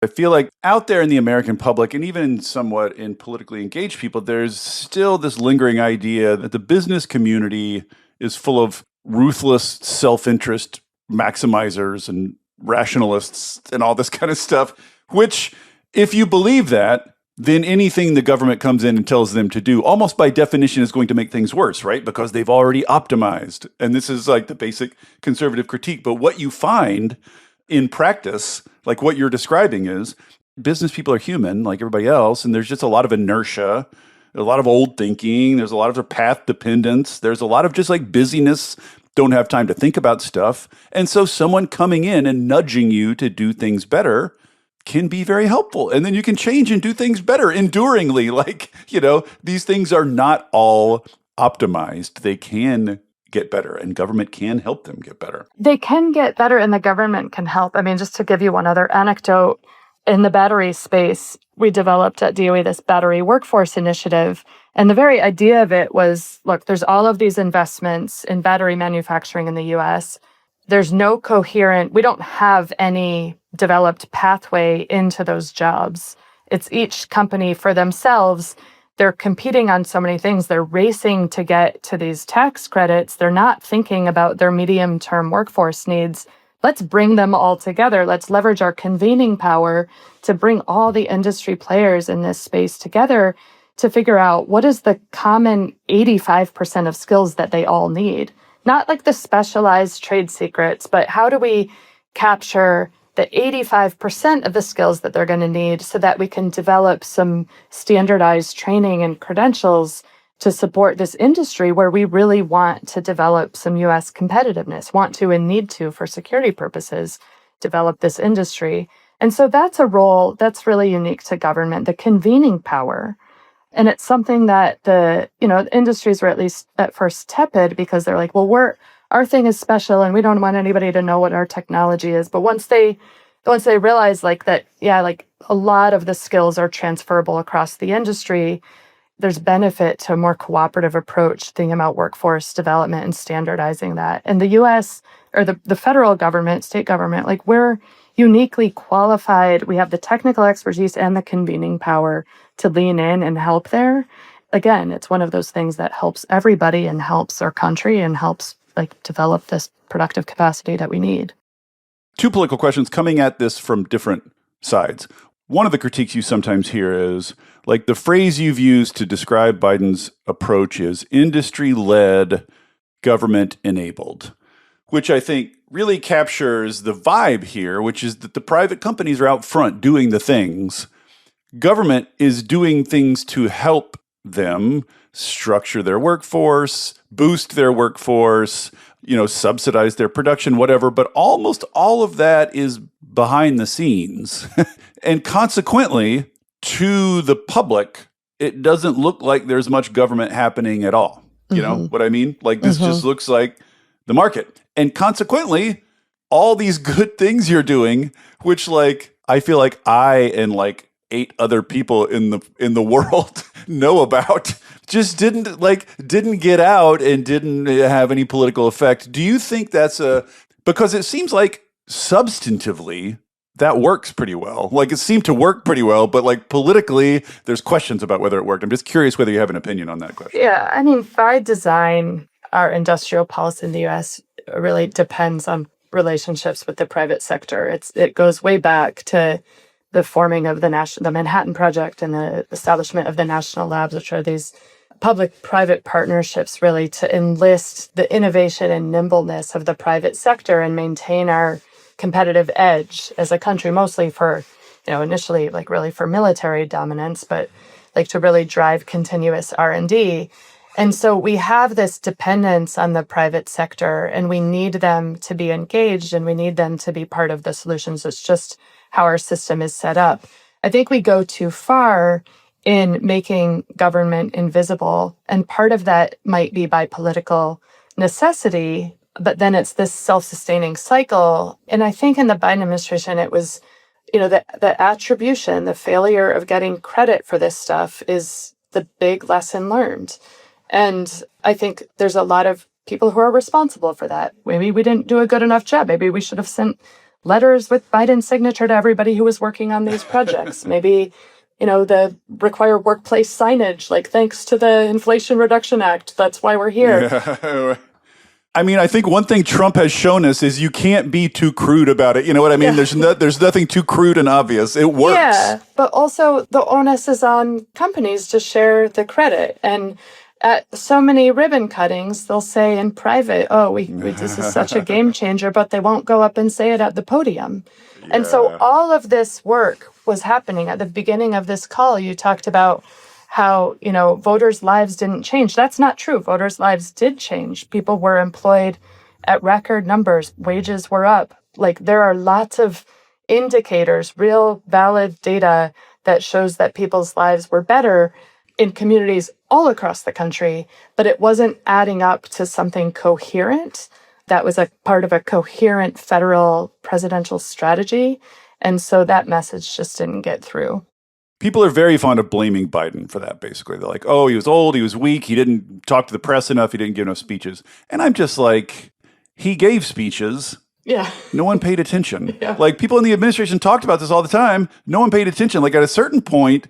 I feel like out there in the American public and even somewhat in politically engaged people, there's still this lingering idea that the business community is full of ruthless self-interest maximizers and rationalists and all this kind of stuff, which if you believe that, then anything the government comes in and tells them to do, almost by definition, is going to make things worse, right? Because they've already optimized. And this is like the basic conservative critique. But what you find in practice, like what you're describing, is business people are human like everybody else. And there's just a lot of inertia, a lot of old thinking. There's a lot of path dependence. There's a lot of just like busyness, don't have time to think about stuff. And so someone coming in and nudging you to do things better can be very helpful. And then you can change and do things better enduringly. Like, these things are not all optimized. They can get better, and government can help them get better. They can get better, and the government can help. I mean, just to give you one other anecdote, in the battery space, we developed at DOE this battery workforce initiative. And the very idea of it was, look, there's all of these investments in battery manufacturing in the US. There's no coherent, we don't have any developed pathway into those jobs. It's each company for themselves. They're competing on so many things. They're racing to get to these tax credits. They're not thinking about their medium-term workforce needs. Let's bring them all together. Let's leverage our convening power to bring all the industry players in this space together to figure out what is the common 85% of skills that they all need. Not like the specialized trade secrets, but how do we capture the 85% of the skills that they're going to need so that we can develop some standardized training and credentials to support this industry where we really want to develop some U.S. competitiveness, want to and need to, for security purposes, develop this industry. And so that's a role that's really unique to government, the convening power. And it's something that the industries were at least at first tepid because they're like, well, our thing is special and we don't want anybody to know what our technology is. But once they realize like that, like a lot of the skills are transferable across the industry, there's benefit to a more cooperative approach, thinking about workforce development and standardizing that. And the U.S. or the federal government, state government, like we're uniquely qualified. We have the technical expertise and the convening power to lean in and help there. Again, it's one of those things that helps everybody and helps our country and helps like develop this productive capacity that we need. Two political questions coming at this from different sides. One of the critiques you sometimes hear is, like, the phrase you've used to describe Biden's approach is industry-led, government-enabled, which I think really captures the vibe here, which is that the private companies are out front doing the things. Government is doing things to help them structure their workforce, boost their workforce, subsidize their production, whatever. But almost all of that is behind the scenes. And consequently, to the public, it doesn't look like there's much government happening at all. You know what I mean? Like this just looks like the market. And consequently, all these good things you're doing, which like I feel like I and like 8 other people in the world know about, just didn't get out and didn't have any political effect. Do you think that's because it seems like substantively that works pretty well. Like it seemed to work pretty well, but like politically, there's questions about whether it worked. I'm just curious whether you have an opinion on that question. Yeah, I mean, by design, our industrial policy in the U.S. really depends on relationships with the private sector. It goes way back to the forming of the Manhattan Project and the establishment of the national labs, which are these public-private partnerships really to enlist the innovation and nimbleness of the private sector and maintain our competitive edge as a country, mostly for, initially like really for military dominance, but like to really drive continuous R&D. And so we have this dependence on the private sector and we need them to be engaged and we need them to be part of the solutions. It's just how our system is set up. I think we go too far in making government invisible. And part of that might be by political necessity, but then it's this self-sustaining cycle. And I think in the Biden administration, it was, the attribution, the failure of getting credit for this stuff is the big lesson learned. And I think there's a lot of people who are responsible for that. Maybe we didn't do a good enough job. Maybe we should have sent letters with Biden's signature to everybody who was working on these projects. Maybe, the require workplace signage, like thanks to the Inflation Reduction Act. That's why we're here. Yeah. I mean, I think one thing Trump has shown us is you can't be too crude about it. You know what I mean? Yeah. There's nothing too crude and obvious. It works. Yeah, but also the onus is on companies to share the credit. And at so many ribbon cuttings, they'll say in private, "Oh, this is such a game changer," but they won't go up and say it at the podium. And so all of this work was happening at the beginning of this call. You talked about how, voters' lives didn't change. That's not true. Voters' lives did change. People were employed at record numbers. Wages were up. Like, there are lots of indicators, real valid data that shows that people's lives were better in communities all across the country, but it wasn't adding up to something coherent that was a part of a coherent federal presidential strategy. And so that message just didn't get through. People are very fond of blaming Biden for that, basically. They're like, oh, he was old, he was weak, he didn't talk to the press enough, he didn't give enough speeches. And I'm just like, he gave speeches. Yeah. No one paid attention. Yeah. Like, people in the administration talked about this all the time. No one paid attention. Like, at a certain point,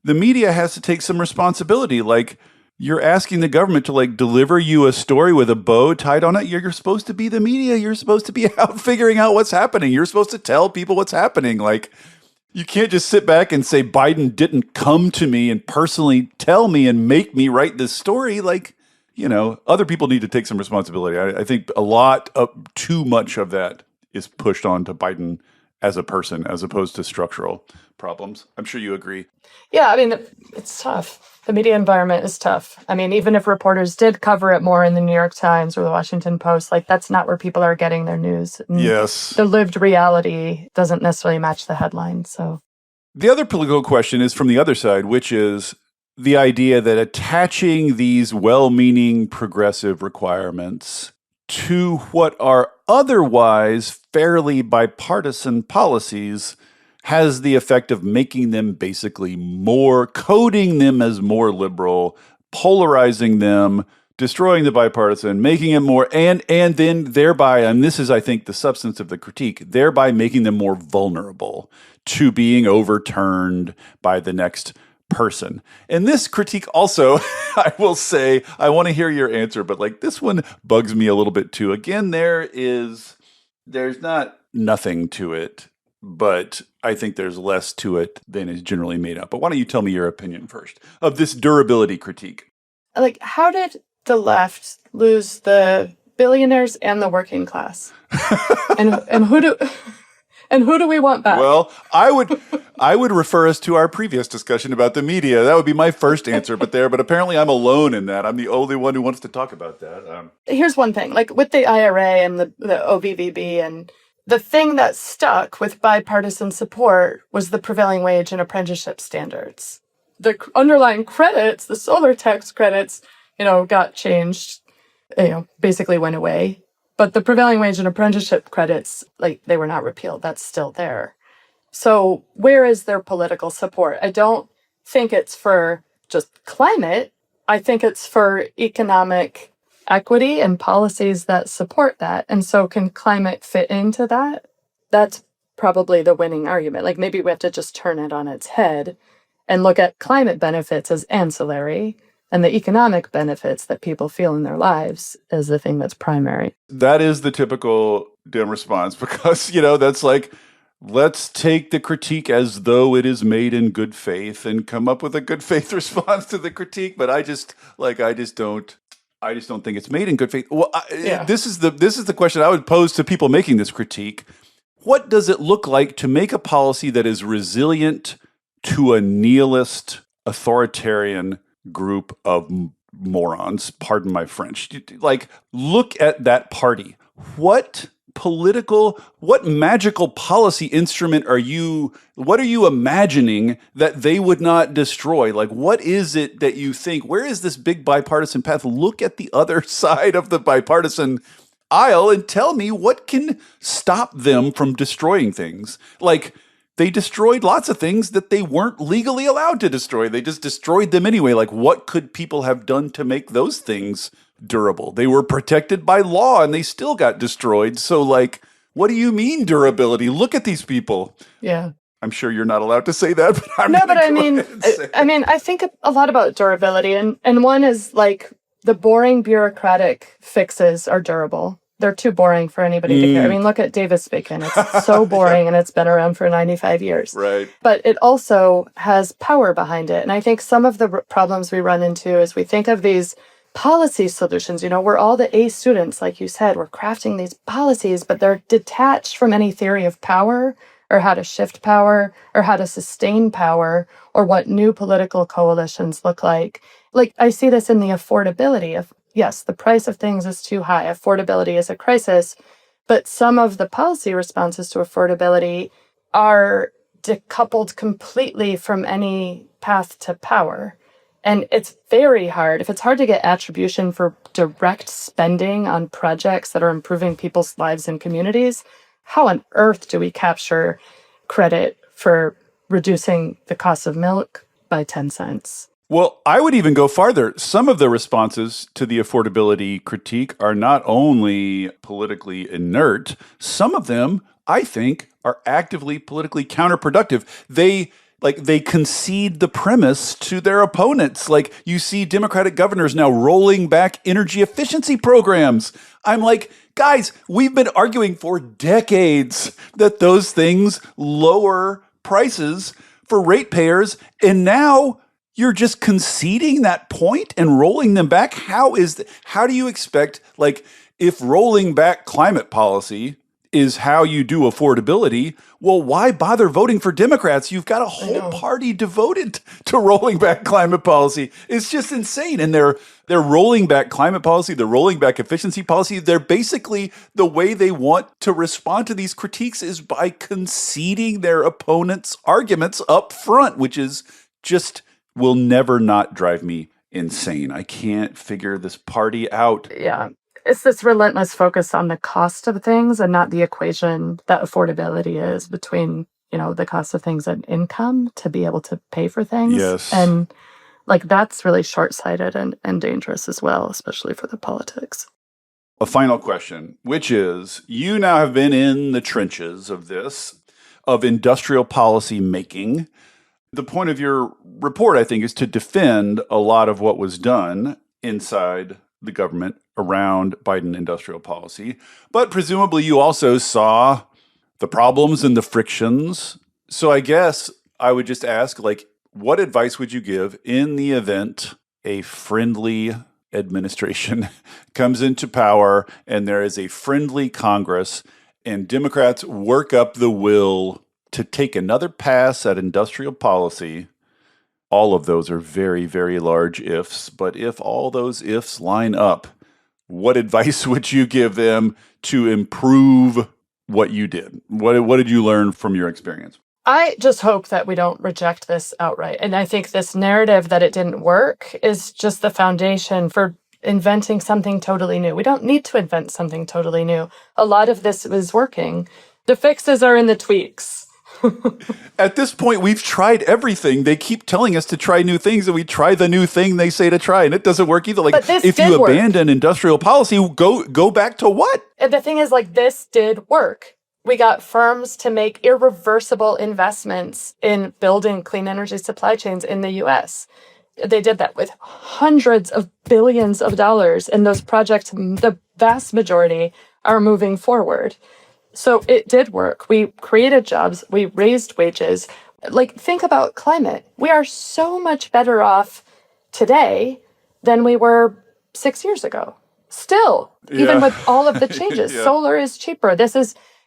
the media has to take some responsibility. Like, you're asking the government to deliver you a story with a bow tied on it. You're supposed to be the media. You're supposed to be out figuring out what's happening. You're supposed to tell people what's happening. Like, you can't just sit back and say Biden didn't come to me and personally tell me and make me write this story. Like, other people need to take some responsibility. I think too much of that is pushed on to Biden as a person, as opposed to structural problems. I'm sure you agree. Yeah, I mean, it's tough. The media environment is tough. I mean, even if reporters did cover it more in the New York Times or the Washington Post, that's not where people are getting their news. And yes. The lived reality doesn't necessarily match the headline. So the other political question is from the other side, which is the idea that attaching these well-meaning progressive requirements to what are otherwise fairly bipartisan policies has the effect of making them basically coding them as more liberal, polarizing them, destroying the bipartisan, making it more, and then thereby, and this is, I think, the substance of the critique, thereby making them more vulnerable to being overturned by the next person. And this critique also, I will say, I want to hear your answer, but this one bugs me a little bit too. Again, there's not nothing to it, but I think there's less to it than is generally made up. But why don't you tell me your opinion first of this durability critique? How did the left lose the billionaires and the working class? and who do we want back? Well, I would refer us to our previous discussion about the media. That would be my first answer, but apparently I'm alone in that. I'm the only one who wants to talk about that. Here's one thing, with the IRA and the OVVB, and the thing that stuck with bipartisan support was the prevailing wage and apprenticeship standards. The underlying credits, the solar tax credits, got changed, basically went away. But the prevailing wage and apprenticeship credits, they were not repealed. That's still there. So where is their political support? I don't think it's for just climate. I think it's for economic equity and policies that support that. And so can climate fit into that? That's probably the winning argument. Maybe we have to just turn it on its head and look at climate benefits as ancillary and the economic benefits that people feel in their lives as the thing that's primary. That is the typical Dem response because, that's let's take the critique as though it is made in good faith and come up with a good faith response to the critique. But I just don't think it's made in good faith. Well, this is the question I would pose to people making this critique. What does it look like to make a policy that is resilient to a nihilist, authoritarian group of morons? Pardon my French. Look at that party. What magical policy instrument are you imagining that they would not destroy? What is it that you think, where is this big bipartisan path? Look at the other side of the bipartisan aisle and tell me what can stop them from destroying things. They destroyed lots of things that they weren't legally allowed to destroy. They just destroyed them anyway. What could people have done to make those things durable? They were protected by law and they still got destroyed. So what do you mean durability? Look at these people. Yeah. I'm sure you're not allowed to say that, but I think a lot about durability. And one is the boring bureaucratic fixes are durable. They're too boring for anybody to care. I mean, look at Davis-Bacon. It's so boring and it's been around for 95 years. Right. But it also has power behind it. And I think some of the problems we run into is we think of these policy solutions. We're all the A students, like you said. We're crafting these policies, but they're detached from any theory of power or how to shift power or how to sustain power or what new political coalitions look like. Like, I see this in the affordability of, yes, the price of things is too high. Affordability is a crisis. But some of the policy responses to affordability are decoupled completely from any path to power. And it's very hard. If it's hard to get attribution for direct spending on projects that are improving people's lives and communities, how on earth do we capture credit for reducing the cost of milk by 10 cents? Well, I would even go farther. Some of the responses to the affordability critique are not only politically inert, some of them, I think, are actively politically counterproductive. They concede the premise to their opponents. Like, you see Democratic governors now rolling back energy efficiency programs. I'm like, guys, we've been arguing for decades that those things lower prices for ratepayers, and now you're just conceding that point and rolling them back? How do you expect, if rolling back climate policy is how you do affordability, well, why bother voting for Democrats? You've got a whole party devoted to rolling back climate policy. It's just insane. And they're rolling back climate policy, they're rolling back efficiency policy. They're basically, the way they want to respond to these critiques is by conceding their opponents' arguments up front, which is just will never not drive me insane. I can't figure this party out. Yeah. It's this relentless focus on the cost of things and not the equation that affordability is between, the cost of things and income to be able to pay for things. Yes. And that's really short-sighted and dangerous as well, especially for the politics. A final question, which is, you now have been in the trenches of industrial policy making. The point of your report, I think, is to defend a lot of what was done inside the government around Biden industrial policy. But presumably you also saw the problems and the frictions. So I guess I would just ask, what advice would you give in the event a friendly administration comes into power and there is a friendly Congress and Democrats work up the will to take another pass at industrial policy? All of those are very, very large ifs, but if all those ifs line up, what advice would you give them to improve what you did? What did you learn from your experience? I just hope that we don't reject this outright. And I think this narrative that it didn't work is just the foundation for inventing something totally new. We don't need to invent something totally new. A lot of this is working. The fixes are in the tweaks. At this point, we've tried everything. They keep telling us to try new things, and we try the new thing they say to try, and it doesn't work either. If you abandon industrial policy, go back to what? And the thing is, this did work. We got firms to make irreversible investments in building clean energy supply chains in the U.S. They did that with hundreds of billions of dollars, and those projects, the vast majority, are moving forward. So it did work. We created jobs. We raised wages. Think about climate. We are so much better off today than we were 6 years ago. Still, even with all of the changes, solar is cheaper.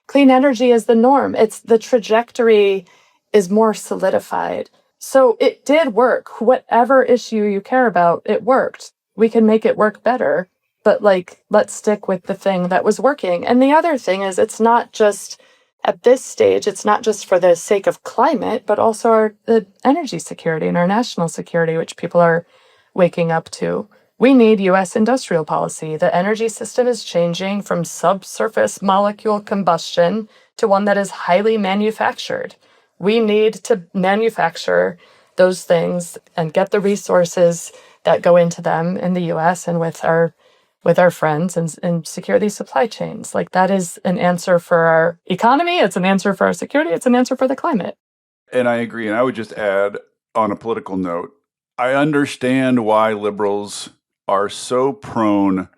Clean energy is the norm. The trajectory is more solidified. So it did work. Whatever issue you care about, it worked. We can make it work better. But let's stick with the thing that was working. And the other thing is, it's not just at this stage, it's not just for the sake of climate, but also the energy security and our national security, which people are waking up to. We need U.S. industrial policy. The energy system is changing from subsurface molecule combustion to one that is highly manufactured. We need to manufacture those things and get the resources that go into them in the U.S. and with our friends and secure these supply chains. That is an answer for our economy. It's an answer for our security. It's an answer for the climate. And I agree. And I would just add, on a political note, I understand why liberals are so prone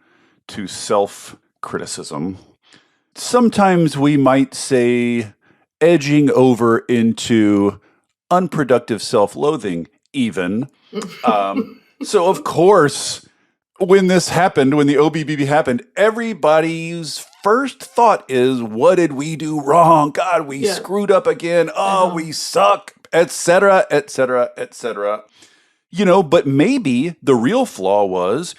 to self-criticism. Sometimes we might say edging over into unproductive self-loathing even. So of course, when this happened, when the OBBB happened, everybody's first thought is, what did we do wrong? God, we screwed up again. Oh, we suck, etc., etc., etc. But maybe the real flaw was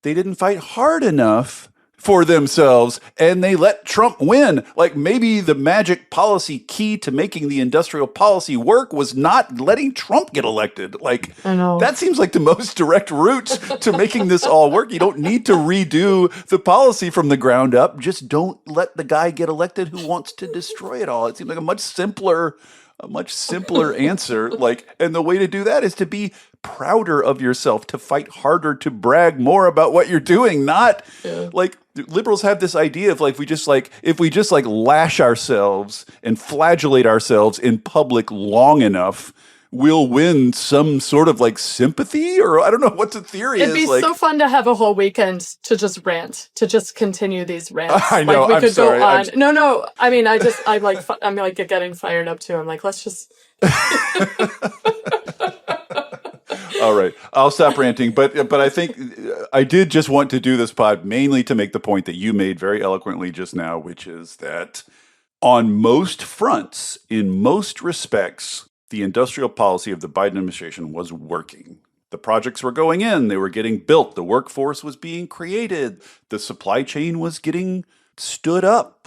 they didn't fight hard enough for themselves and they let Trump win. Like maybe the magic policy key to making the industrial policy work was not letting Trump get elected. Like that seems like the most direct route to making this all work. You don't need to redo the policy from the ground up. Just don't let the guy get elected who wants to destroy it all. It seems like a much simpler answer. And the way to do that is to be prouder of yourself, to fight harder, to brag more about what you're doing. Not liberals have this idea of if we just lash ourselves and flagellate ourselves in public long enough, we'll win some sort of sympathy, or I don't know what the theory is. It'd be so fun to have a whole weekend to just rant, to just continue these rants. I know. We I'm could sorry. go on. No. I mean, I'm getting fired up too. I'm like, let's just. All right, I'll stop ranting. But I think I did just want to do this pod mainly to make the point that you made very eloquently just now, which is that on most fronts, in most respects, the industrial policy of the Biden administration was working. The projects were going in, they were getting built, the workforce was being created, the supply chain was getting stood up.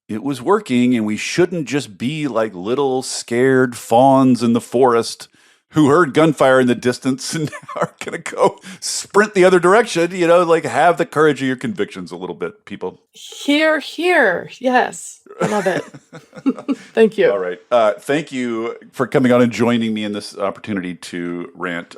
It was working, and we shouldn't just be like little scared fawns in the forest who heard gunfire in the distance and are going to go sprint the other direction. Have the courage of your convictions a little bit, people. Hear. Yes. I love it. Thank you. All right. Thank you for coming on and joining me in this opportunity to rant.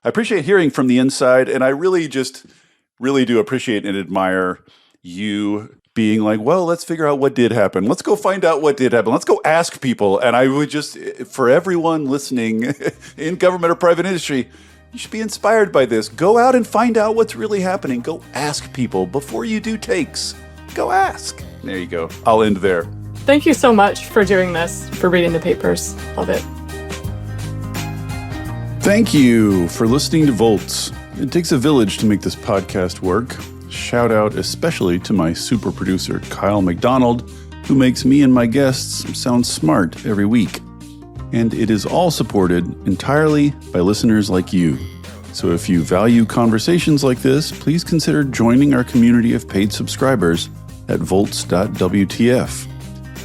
I appreciate hearing from the inside, and I really do appreciate and admire you being like, well, let's figure out what did happen. Let's go find out what did happen. Let's go ask people. And I would for everyone listening in government or private industry, you should be inspired by this. Go out and find out what's really happening. Go ask people before you do takes. Go ask. There you go. I'll end there. Thank you so much for doing this, for reading the papers. Love it. Thank you for listening to Volts. It takes a village to make this podcast work. Shout out especially to my super producer, Kyle McDonald, who makes me and my guests sound smart every week. And it is all supported entirely by listeners like you. So if you value conversations like this, please consider joining our community of paid subscribers at volts.wtf,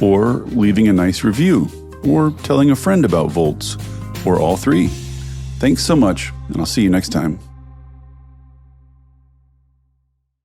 or leaving a nice review, or telling a friend about Volts, or all three. Thanks so much, and I'll see you next time.